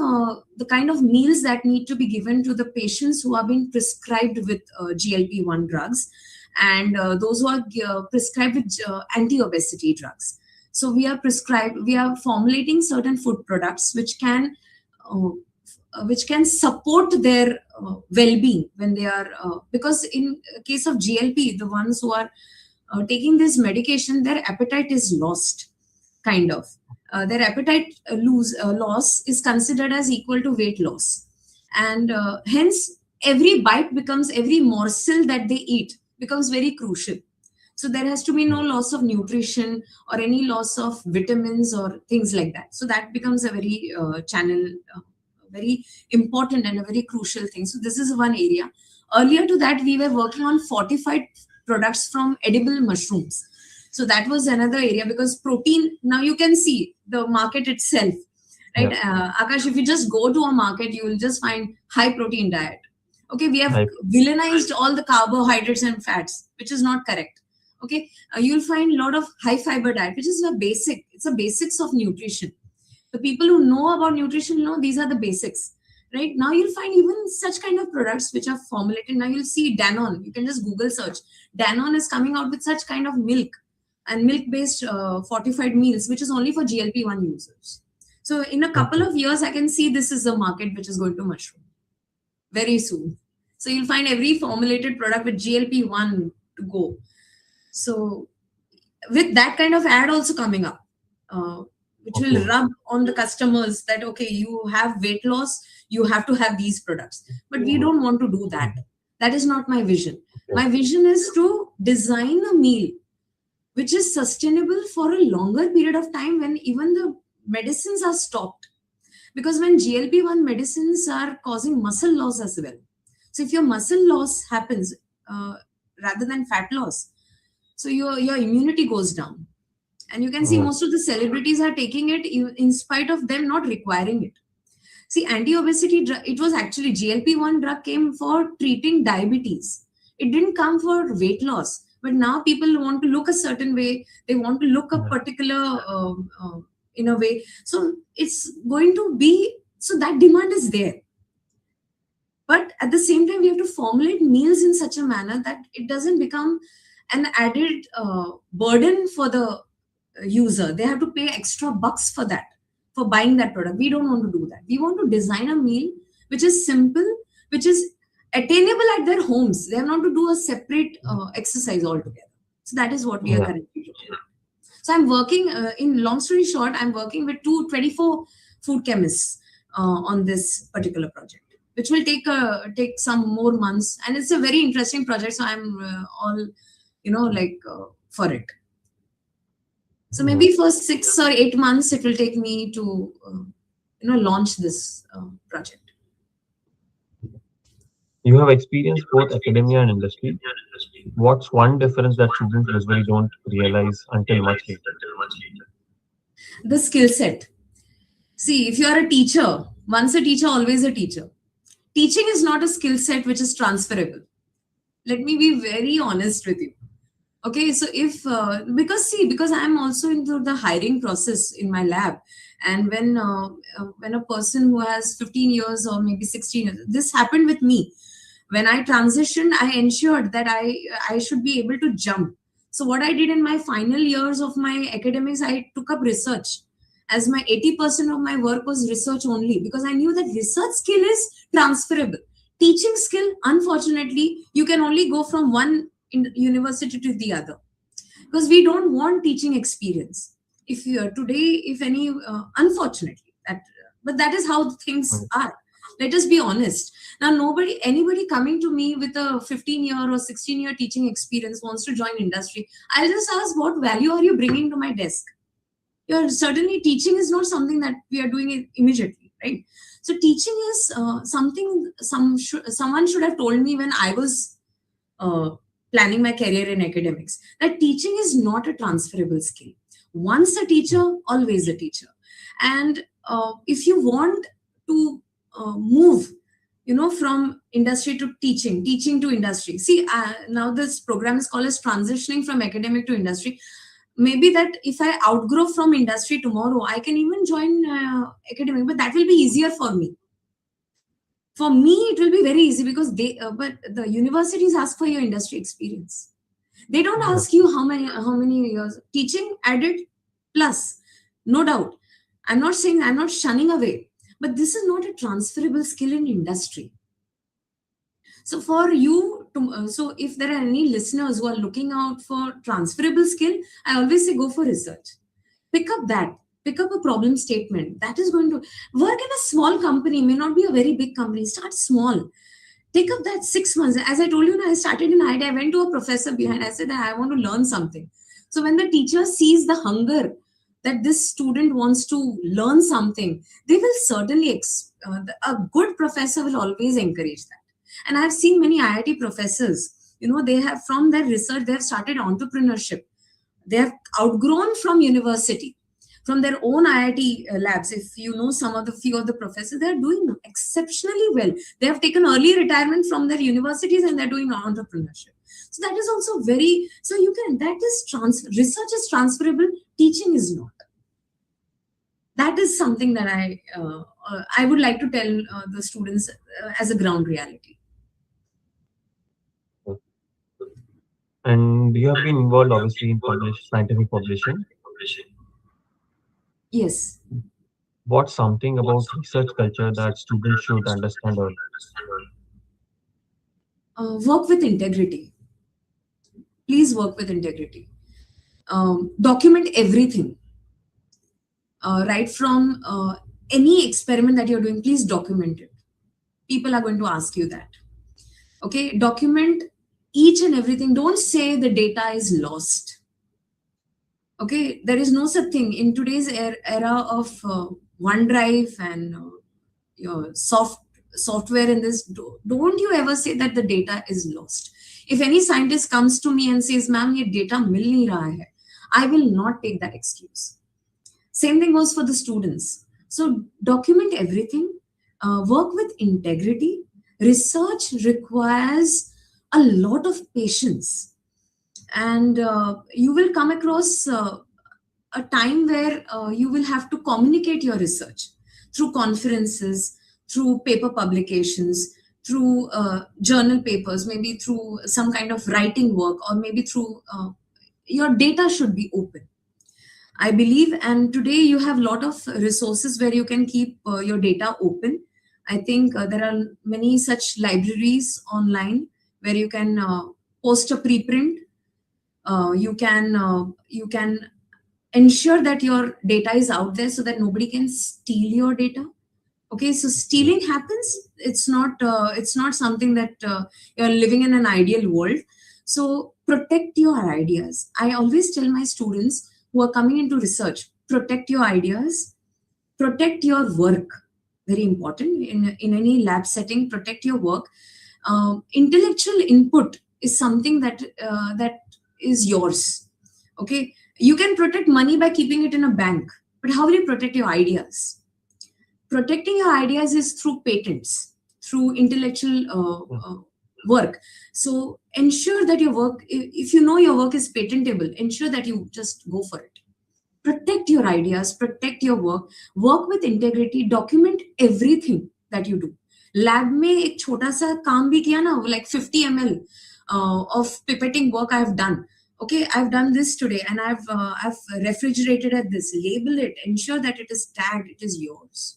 the kind of meals that need to be given to the patients who are being prescribed with GLP-1 drugs, and those who are prescribed with anti-obesity drugs. So we are formulating certain food products which can support their well-being when they are because in case of GLP, the ones who are taking this medication, their appetite is lost, kind of. Their appetite loss is considered as equal to weight loss, and hence every morsel that they eat becomes very crucial. So there has to be no loss of nutrition or any loss of vitamins or things like that. So that becomes a very very important and a very crucial thing. So this is one area. Earlier to that, we were working on fortified products from edible mushrooms. So that was another area, because protein, now you can see the market itself, right? Yeah. Akash, if you just go to a market, you will just find high protein diet. Okay, we have Right. villainized all the carbohydrates and fats, which is not correct. Okay, you'll find a lot of high fiber diet, which is it's a basics of nutrition. The people who know about nutrition know these are the basics. Right now, you'll find even such kind of products which are formulated. Now you'll see Danone. You can just Google search. Danone is coming out with such kind of milk and milk-based fortified meals, which is only for GLP-1 users. So in a couple Okay. of years, I can see this is a market which is going to mushroom very soon. So you'll find every formulated product with GLP-1 to go. So with that kind of ad also coming up, which will Okay. rub on the customers that, okay, you have weight loss, you have to have these products. But we don't want to do that. That is not my vision. Okay. My vision is to design a meal which is sustainable for a longer period of time when even the medicines are stopped. Because when GLP-1 medicines are causing muscle loss as well. So if your muscle loss happens rather than fat loss, so your immunity goes down. And you can see Right. most of the celebrities are taking it in spite of them not requiring it. See, anti-obesity drug, it was actually GLP-1 drug came for treating diabetes. It didn't come for weight loss. But now people want to look a certain way. They want to look a Yeah. particular in a way. So it's going to be, so that demand is there. But at the same time, we have to formulate meals in such a manner that it doesn't become an added burden for the user. They have to pay extra bucks for that, for buying that product. We don't want to do that. We want to design a meal which is simple, which is attainable at their homes. They have not to do a separate exercise altogether. So that is what we are Yeah. currently looking at. So I'm working, in long story short, I'm working with 24 food chemists on this particular project, which will take some more months. And it's a very interesting project. So I'm all, for it. So Yeah. maybe for 6 or 8 months, it will take me to, launch this project. You have experienced both academia and industry. What's one difference that students usually don't realize until much later? The skill set. See, if you are a teacher, once a teacher, always a teacher. Teaching is not a skill set which is transferable. Let me be very honest with you. Okay, so if because I am also into the hiring process in my lab, and when a person who has 15 years or maybe 16 years, this happened with me. When I transitioned, I ensured that I should be able to jump. So what I did in my final years of my academics, I took up research, as my 80% of my work was research only, because I knew that research skill is transferable. Teaching skill, unfortunately, you can only go from one university to the other, because we don't want teaching experience. If you are today, if any, unfortunately, but that is how things Mm. are. Let us be honest. Now, anybody coming to me with a 15-year or 16-year teaching experience wants to join industry. I'll just ask, what value are you bringing to my desk? You're certainly, teaching is not something that we are doing it immediately, right? So teaching is something someone should have told me when I was uh, planning my career in academics, that teaching is not a transferable skill. Once a teacher, always a teacher. And if you want to move, from industry to teaching to industry. See, now this program is called as transitioning from academic to industry. Maybe that if I outgrow from industry tomorrow, I can even join academic, but that will be easier for me. For me, it will be very easy, because but the universities ask for your industry experience. They don't Yeah. ask you how many years teaching added plus. No doubt, I'm not shunning away, but this is not a transferable skill in industry. So for you to, so if there are any listeners who are looking out for transferable skill, I always say, go for research. Pick up that. Pick up a problem statement that is going to work in a small company, may not be a very big company. Start small. Take up that 6 months. As I told you, I started in IT. I went to a professor behind. I said, I want to learn something. So when the teacher sees the hunger that this student wants to learn something, they will certainly, a good professor will always encourage that. And I've seen many IIT professors, they have, from their research, they have started entrepreneurship. They have outgrown from university, from their own IIT labs. If you know some of the few of the professors, they are doing exceptionally well. They have taken early retirement from their universities and they're doing entrepreneurship. So that is also very, so you can, that is research is transferable, teaching is not. That is something that I would like to tell the students as a ground reality. And you have been involved, obviously, in scientific publishing. Yes. What's something about research culture that students should understand early? Work with integrity. Please work with integrity. Document everything. Right from any experiment that you're doing, please document it. People are going to ask you that. Okay, document each and everything. Don't say the data is lost. Okay, there is no such thing in today's era of OneDrive and your software in this. Don't you ever say that the data is lost. If any scientist comes to me and says, "Ma'am, ये data मिल नहीं रहा है," I will not take that excuse. Same thing goes for the students. So document everything, work with integrity. Research requires a lot of patience, and you will come across a time where you will have to communicate your research through conferences, through paper publications, through journal papers, maybe through some kind of writing work, or maybe through your data should be open, I believe. And today you have a lot of resources where you can keep your data open. I think there are many such libraries online where you can post a preprint. You can ensure that your data is out there so that nobody can steal your data. Okay, so Yeah. stealing happens. It's not something that you're living in an ideal world. So protect your ideas. I always tell my students who are coming into research, protect your ideas, protect your work. Very important in any lab setting. Protect your work. Intellectual input is something that is yours. Okay, you can protect money by keeping it in a bank, but how will you protect your ideas? Protecting your ideas is through patents, through intellectual Yeah. work. So ensure that your work, if you know your work is patentable, ensure that you just go for it. Protect your ideas, protect your work with integrity, document everything that you do. Lab में एक छोटा सा काम भी किया ना, like 50 ml of pipetting work I have done. Okay, I've done this today and I've refrigerated at this, label it, ensure that it is tagged, it is yours,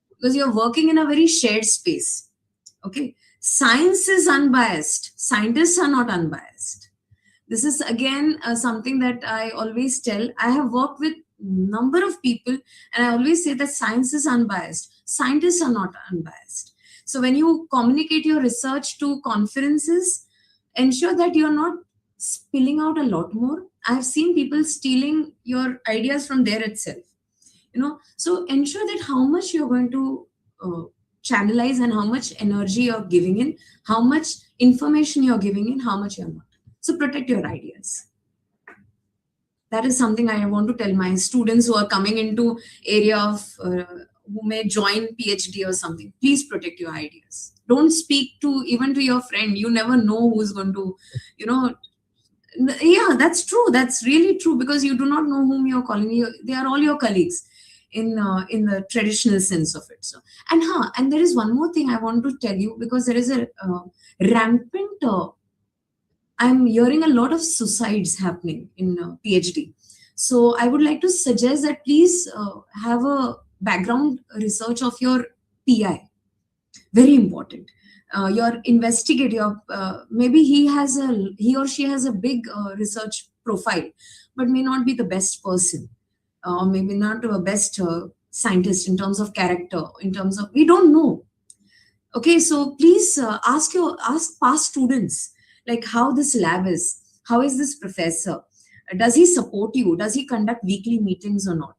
because you're working in a very shared space. Okay, science is unbiased, scientists are not unbiased. This is again something that I always tell. I have worked with number of people and I always say that science is unbiased, scientists are not unbiased. So when you communicate your research to conferences, ensure that you're not spilling out a lot more. I've seen people stealing your ideas from there itself. So ensure that how much you're going to uh, channelize and how much energy you're giving in, how much information you're giving in, how much you're not. So protect your ideas. That is something I want to tell my students who are coming into area of who may join PhD or something. Please protect your ideas. Don't speak to even to your friend. You never know who's going to, you know. Yeah, that's true. That's really true, because you do not know whom you're calling. They are all your colleagues in the traditional sense of it. So and there is one more thing I want to tell you, because there is a rampant. I'm hearing a lot of suicides happening in PhD. So I would like to suggest that please have a background research of your PI. Very important. Your investigator, maybe he or she has a big research profile, but may not be the best person, or maybe not the best scientist in terms of character, in terms of, we don't know. Okay, so please ask past students, like how this lab is, how is this professor, does he support you, does he conduct weekly meetings or not?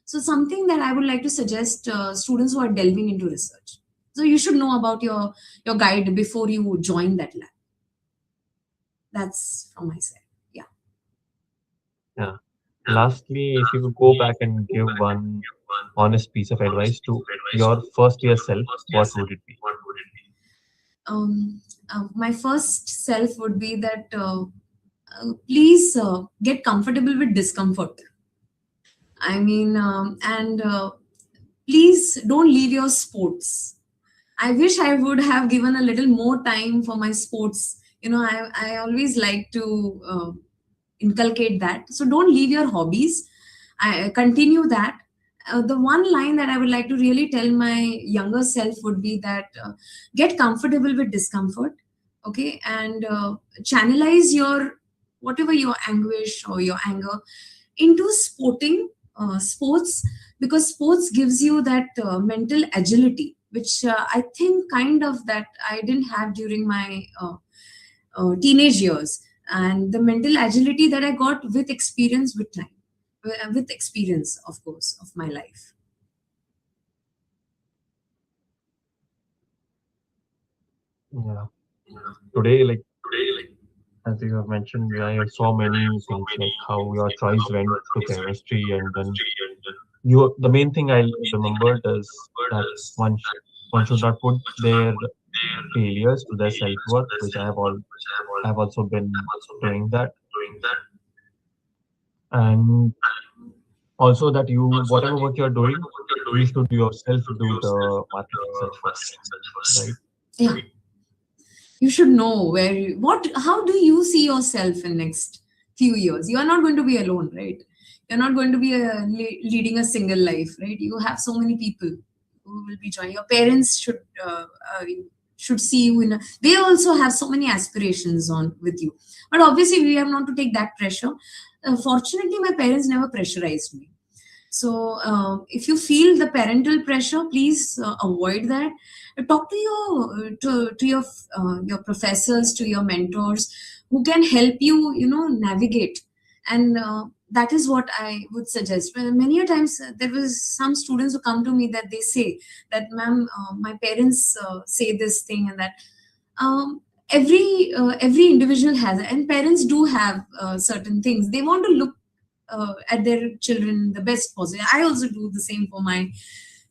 So something that I would like to suggest students who are delving into research. So you should know about your guide before you join that lab. That's from my side. Yeah. Yeah. Lastly, if you could go back and give one honest piece of advice to your first year self, what would it be? My first self would be that please get comfortable with discomfort. I mean, and please don't leave your sports. I wish I would have given a little more time for my sports. I always like to inculcate that. So don't leave your hobbies. I continue that. The one line that I would like to really tell my younger self would be that get comfortable with discomfort. Okay, and channelize your whatever your anguish or your anger into sports, because sports gives you that mental agility, which I think kind of that I didn't have during my teenage years, and the mental agility that I got with experience, with time, with experience, of course, of my life. Yeah. Today, like as you have mentioned, I heard so many things like how your choice went to chemistry, and then the main thing I remembered is that one should not put their failures to their self-worth, which I've also been doing that. And also that you, whatever work you're doing, you should yourself do the market research first, right? Yeah, you should know how do you see yourself in next few years. You are not going to be alone, right? You're not going to be leading a single life, right? You have so many people. who will be joining. Your parents should see you in a, they also have so many aspirations on with you, but obviously we have not to take that pressure. Fortunately, my parents never pressurized me. So, if you feel the parental pressure, please avoid that. Talk to your professors, to your mentors, who can help you, navigate. And that is what I would suggest. Well, many a times there was some students who come to me that they say that, "Ma'am, my parents say this thing and that." Um, every individual has, and parents do have certain things they want to look at their children the best possible. I also do the same for my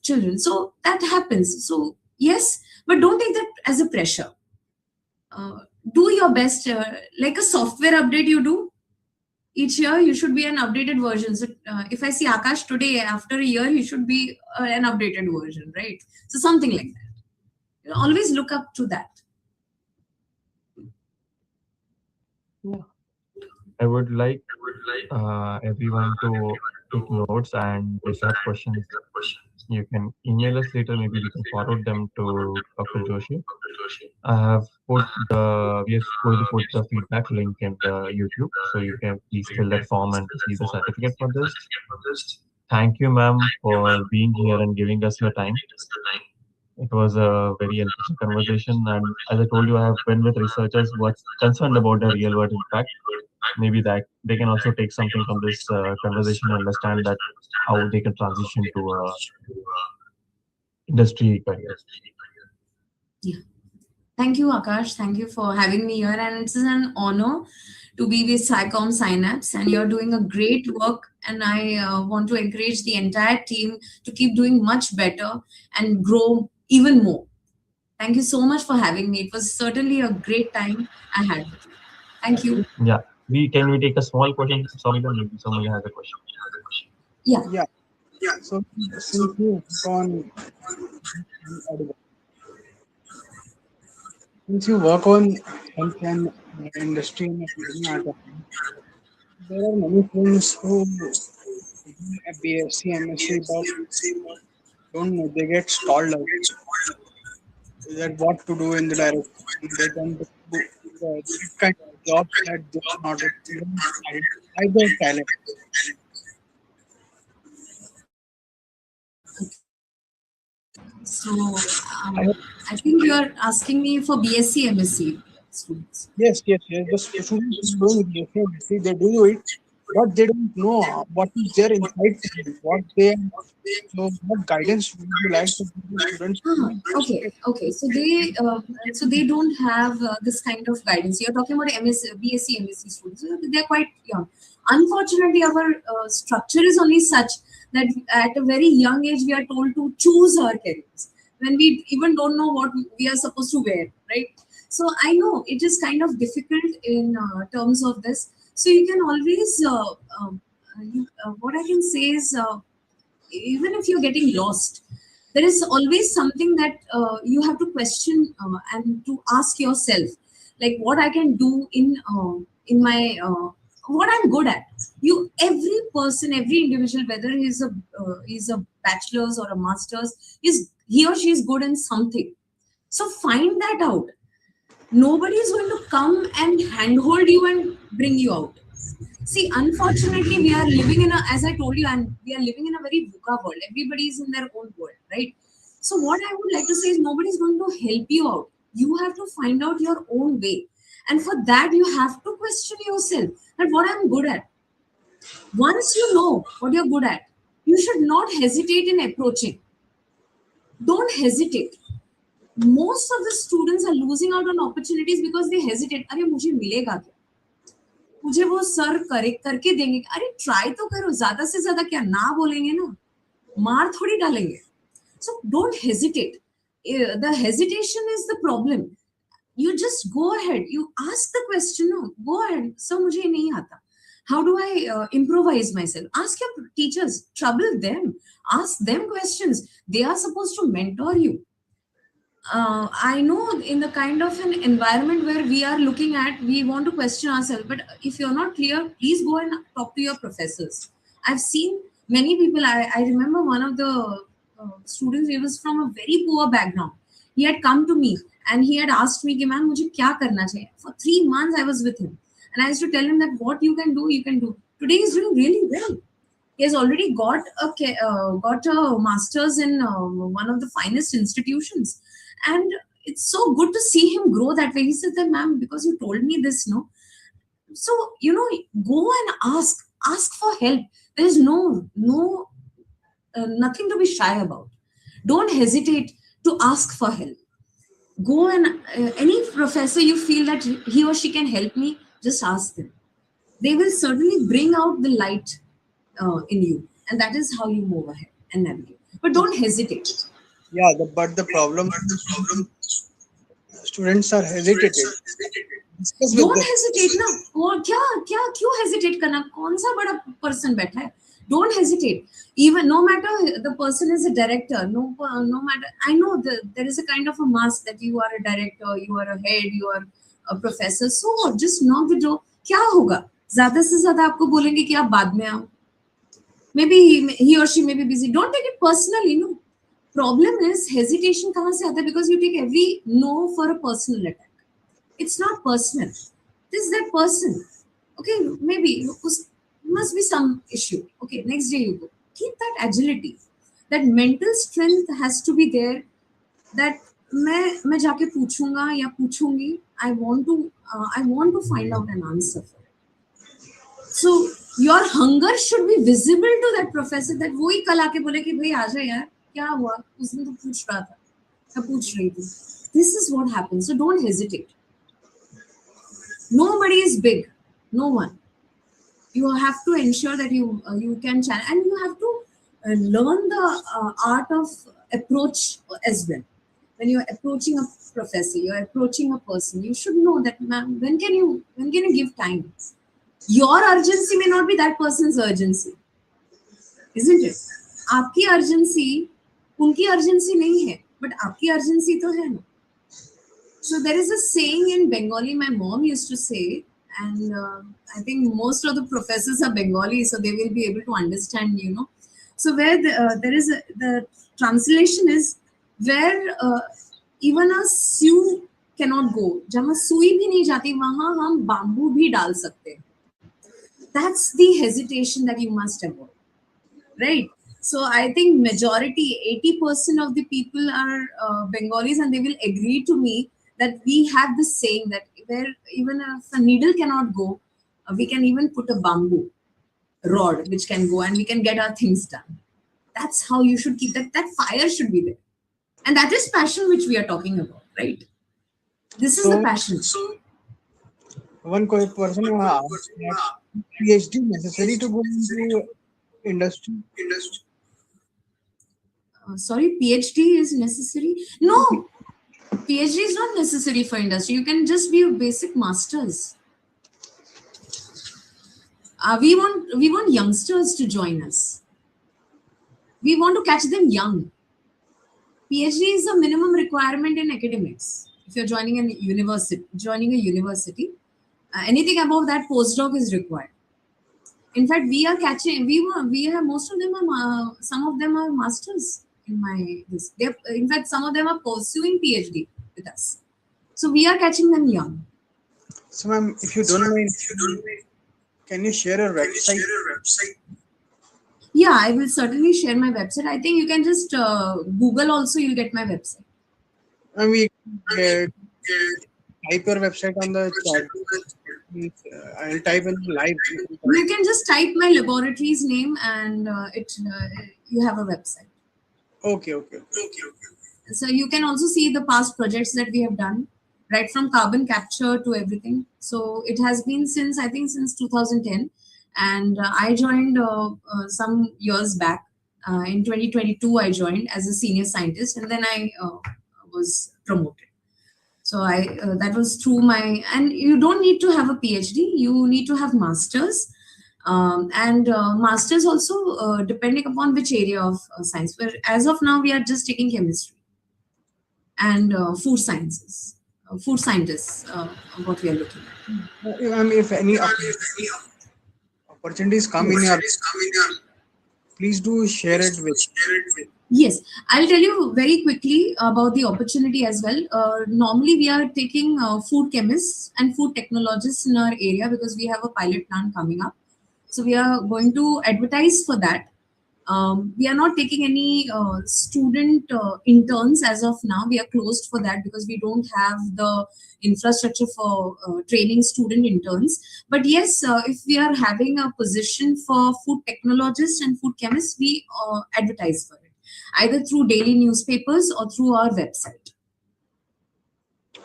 children. So that happens. So yes, but don't take that as a pressure. Uh, do your best, like a software update you do each year. You should be an updated version. So if I see Akash today, after a year, he should be an updated version, right? So something like that. Always look up to that. Yeah. I would like everyone to take notes, and if you have questions, you can email us later. Maybe we can forward them to Dr. Joshi. I have put we are going to put the feedback link in the YouTube, so you can please fill that form and receive the certificate for this. Thank you, ma'am, for being here and giving us your time. It was a very interesting conversation, and as I told you, I have been with researchers who are concerned about the real world impact. Maybe that they can also take something from this conversation and understand that how they can transition to a industry career. Yeah. Thank you, Akash. Thank you for having me here. And it's an honor to be with SciComm Synapse. And you're doing a great work. And I want to encourage the entire team to keep doing much better and grow even more. Thank you so much for having me. It was certainly a great time I had with you. Thank you. Yeah, we take a small question from Samila. Maybe Samila has a question. Yeah. Yeah. So since you work on since you work on health and industry and academia, there are many friends who do a BSc, MSc, but don't know. They get stalled out. That what to do in the direction. They tend to do that kind of jobs that they are not even identify their talent. So I have, I think you're asking me for BSc, MSc students. yes. The students who are doing BSc, MSc, they do it, but they don't know what is their inside talent, what they are. So, what guidance would you like to give the students? Okay. So they don't have this kind of guidance. You're talking about BSc, MSc students. They're quite young. Unfortunately, our structure is only such that at a very young age we are told to choose our careers when we even don't know what we are supposed to wear, right? So I know it is kind of difficult in terms of this. So you can always, what I can say is. Even if you're getting lost, there is always something that you have to question and to ask yourself, like what I can do in my what I'm good at. You, every person, every individual, whether he's a bachelor's or a master's, is he or she is good in something. So find that out. Nobody is going to come and handhold you and bring you out. See, unfortunately, we are living in a, as I told you, and we are living in a very VUCA world. Everybody is in their own world, right? So, what I would like to say is nobody is going to help you out. You have to find out your own way. And for that, you have to question yourself that what I'm good at. Once you know what you're good at, you should not hesitate in approaching. Don't hesitate. Most of the students are losing out on opportunities because they hesitate. अरे मुझे मिलेगा क्या? मुझे वो sir करे करके देंगे? अरे ट्राई तो करो, ज्यादा से ज्यादा क्या ना बोलेंगे ना, मार थोड़ी डालेंगे. So don't hesitate. The hesitation is the problem. You just go ahead, you ask the question. No, go ahead, sir मुझे नहीं आता, how do I improvise myself? Ask your teachers, trouble them, ask them questions. They are supposed to mentor you. I know in the kind of an environment where we are looking at, we want to question ourselves. But if you're not clear, please go and talk to your professors. I've seen many people. I remember one of the students. He was from a very poor background. He had come to me and he had asked me, "Ma'am, मुझे क्या करना चाहिए?" For 3 months, I was with him, and I used to tell him that what you can do, you can do. Today, he's doing really well. He has already got a master's in one of the finest institutions, and it's so good to see him grow that way. He said that, "Ma'am, because you told me this, no." So go and ask for help. There's nothing to be shy about. Don't hesitate to ask for help. Go and any professor you feel that he or she can help me, just ask them. They will certainly bring out the light in you, and that is how you move ahead and navigate. But don't hesitate. Yeah, but the problem students are hesitated. Discuss with Don't them. hesitate ना. और क्या क्यों hesitate करना? कौन सा बड़ा person बैठा है? Don't hesitate. Even no matter the person is a director, no matter, I know there is a kind of a mask that you are a director, you are a head, you are a professor. So just knock the door. क्या होगा? ज़्यादा से ज़्यादा आपको बोलेंगे कि आप बाद में आओ. Maybe he or she may be busy. Don't take it personally. No. Problem is hesitation कहाँ से आता है? Because you take every no for a personal attack. It's not personal. This is that person. Okay, maybe must be some issue. Okay, next day you go. Keep that agility. That mental strength has to be there. That मैं जाके पूछूंगा या पूछूंगी. I want to find out an answer for it. So your hunger should be visible to that professor. That वो ही कल आके बोले कि भाई आ जा यार, क्या हुआ? उसने तो पूछ रहा था, मैं पूछ रही थी. This is what happens. So don't hesitate. Nobody is big. No one. You have to ensure that you can challenge, and you have to learn the art of approach as well. When you are approaching a professor, you are approaching a person. You should know that, ma'am, when can you give time? Your urgency may not be that person's urgency, isn't it? आपकी urgency उनकी urgency नहीं है, but आपकी urgency तो है ना. So there is a saying in Bengali my mom used to say, and I think most of the professors are Bengali, so they will be able to understand, So where the translation is where even a sue cannot go. जहाँ सुई भी नहीं जाती वहाँ हम bamboo भी डाल सकते हैं. That's the hesitation that you must avoid, right? So I think majority, 80% of the people are Bengalis, and they will agree to me that we have this saying that where even if a needle cannot go, we can even put a bamboo rod which can go, and we can get our things done. That's how you should keep that fire should be there. And that is passion which we are talking about, right? This is the passion. One person asked that PhD necessary to go into industry? Sorry, PhD is necessary? No, PhD is not necessary for industry. You can just be a basic masters. We want youngsters to join us. We want to catch them young. PhD is a minimum requirement in academics. If you're joining a university, anything above that postdoc is required. In fact, we have most of them are some of them are masters in in fact, some of them are pursuing PhD with us. So we are catching them young. So, ma'am, if you don't mind, can you share your website? Yeah, I will certainly share my website. I think you can just Google also, you'll get my website. And we type your website on the chat. I'll type in live. You can just type my laboratory's name and you have a website. Okay. So you can also see the past projects that we have done, right from carbon capture to everything. So it has been since 2010, and I joined some years back. In 2022, I joined as a senior scientist, and then I was promoted. So that was through and you don't need to have a PhD. You need to have masters. And masters also depending upon which area of science. Where as of now, we are just taking chemistry and food sciences, food scientists, what we are looking at. If any opportunities come in your, please do share it with. Yes, I'll tell you very quickly about the opportunity as well. Normally, we are taking food chemists and food technologists in our area because we have a pilot plant coming up. So we are going to advertise for that. We are not taking any student interns as of now. We are closed for that because we don't have the infrastructure for training student interns. But yes, if we are having a position for food technologists and food chemists, we advertise for it either through daily newspapers or through our website.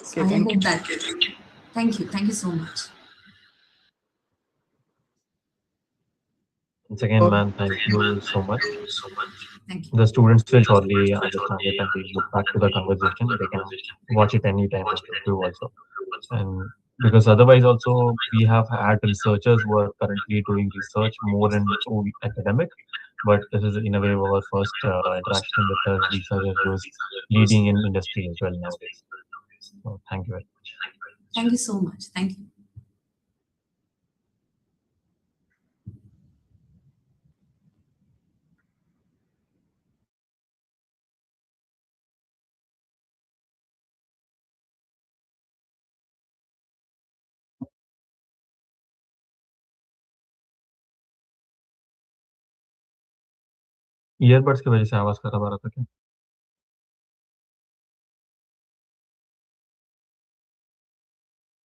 So Okay, I thank hope you. that. Thank you. Thank you so much. Once again, So, man, thank you so much. Thank you. The students will surely understand it and they'll look back to the conversation. They can watch it anytime on YouTube also. And because otherwise, also, we have had researchers who are currently doing research more in academic, but this is in a way our first interaction with a researcher who's leading in industry as well nowadays. So, thank you very much. Thank you so much. Thank you. Earbuds की वजह से आवाज खराब आ रहा था क्या?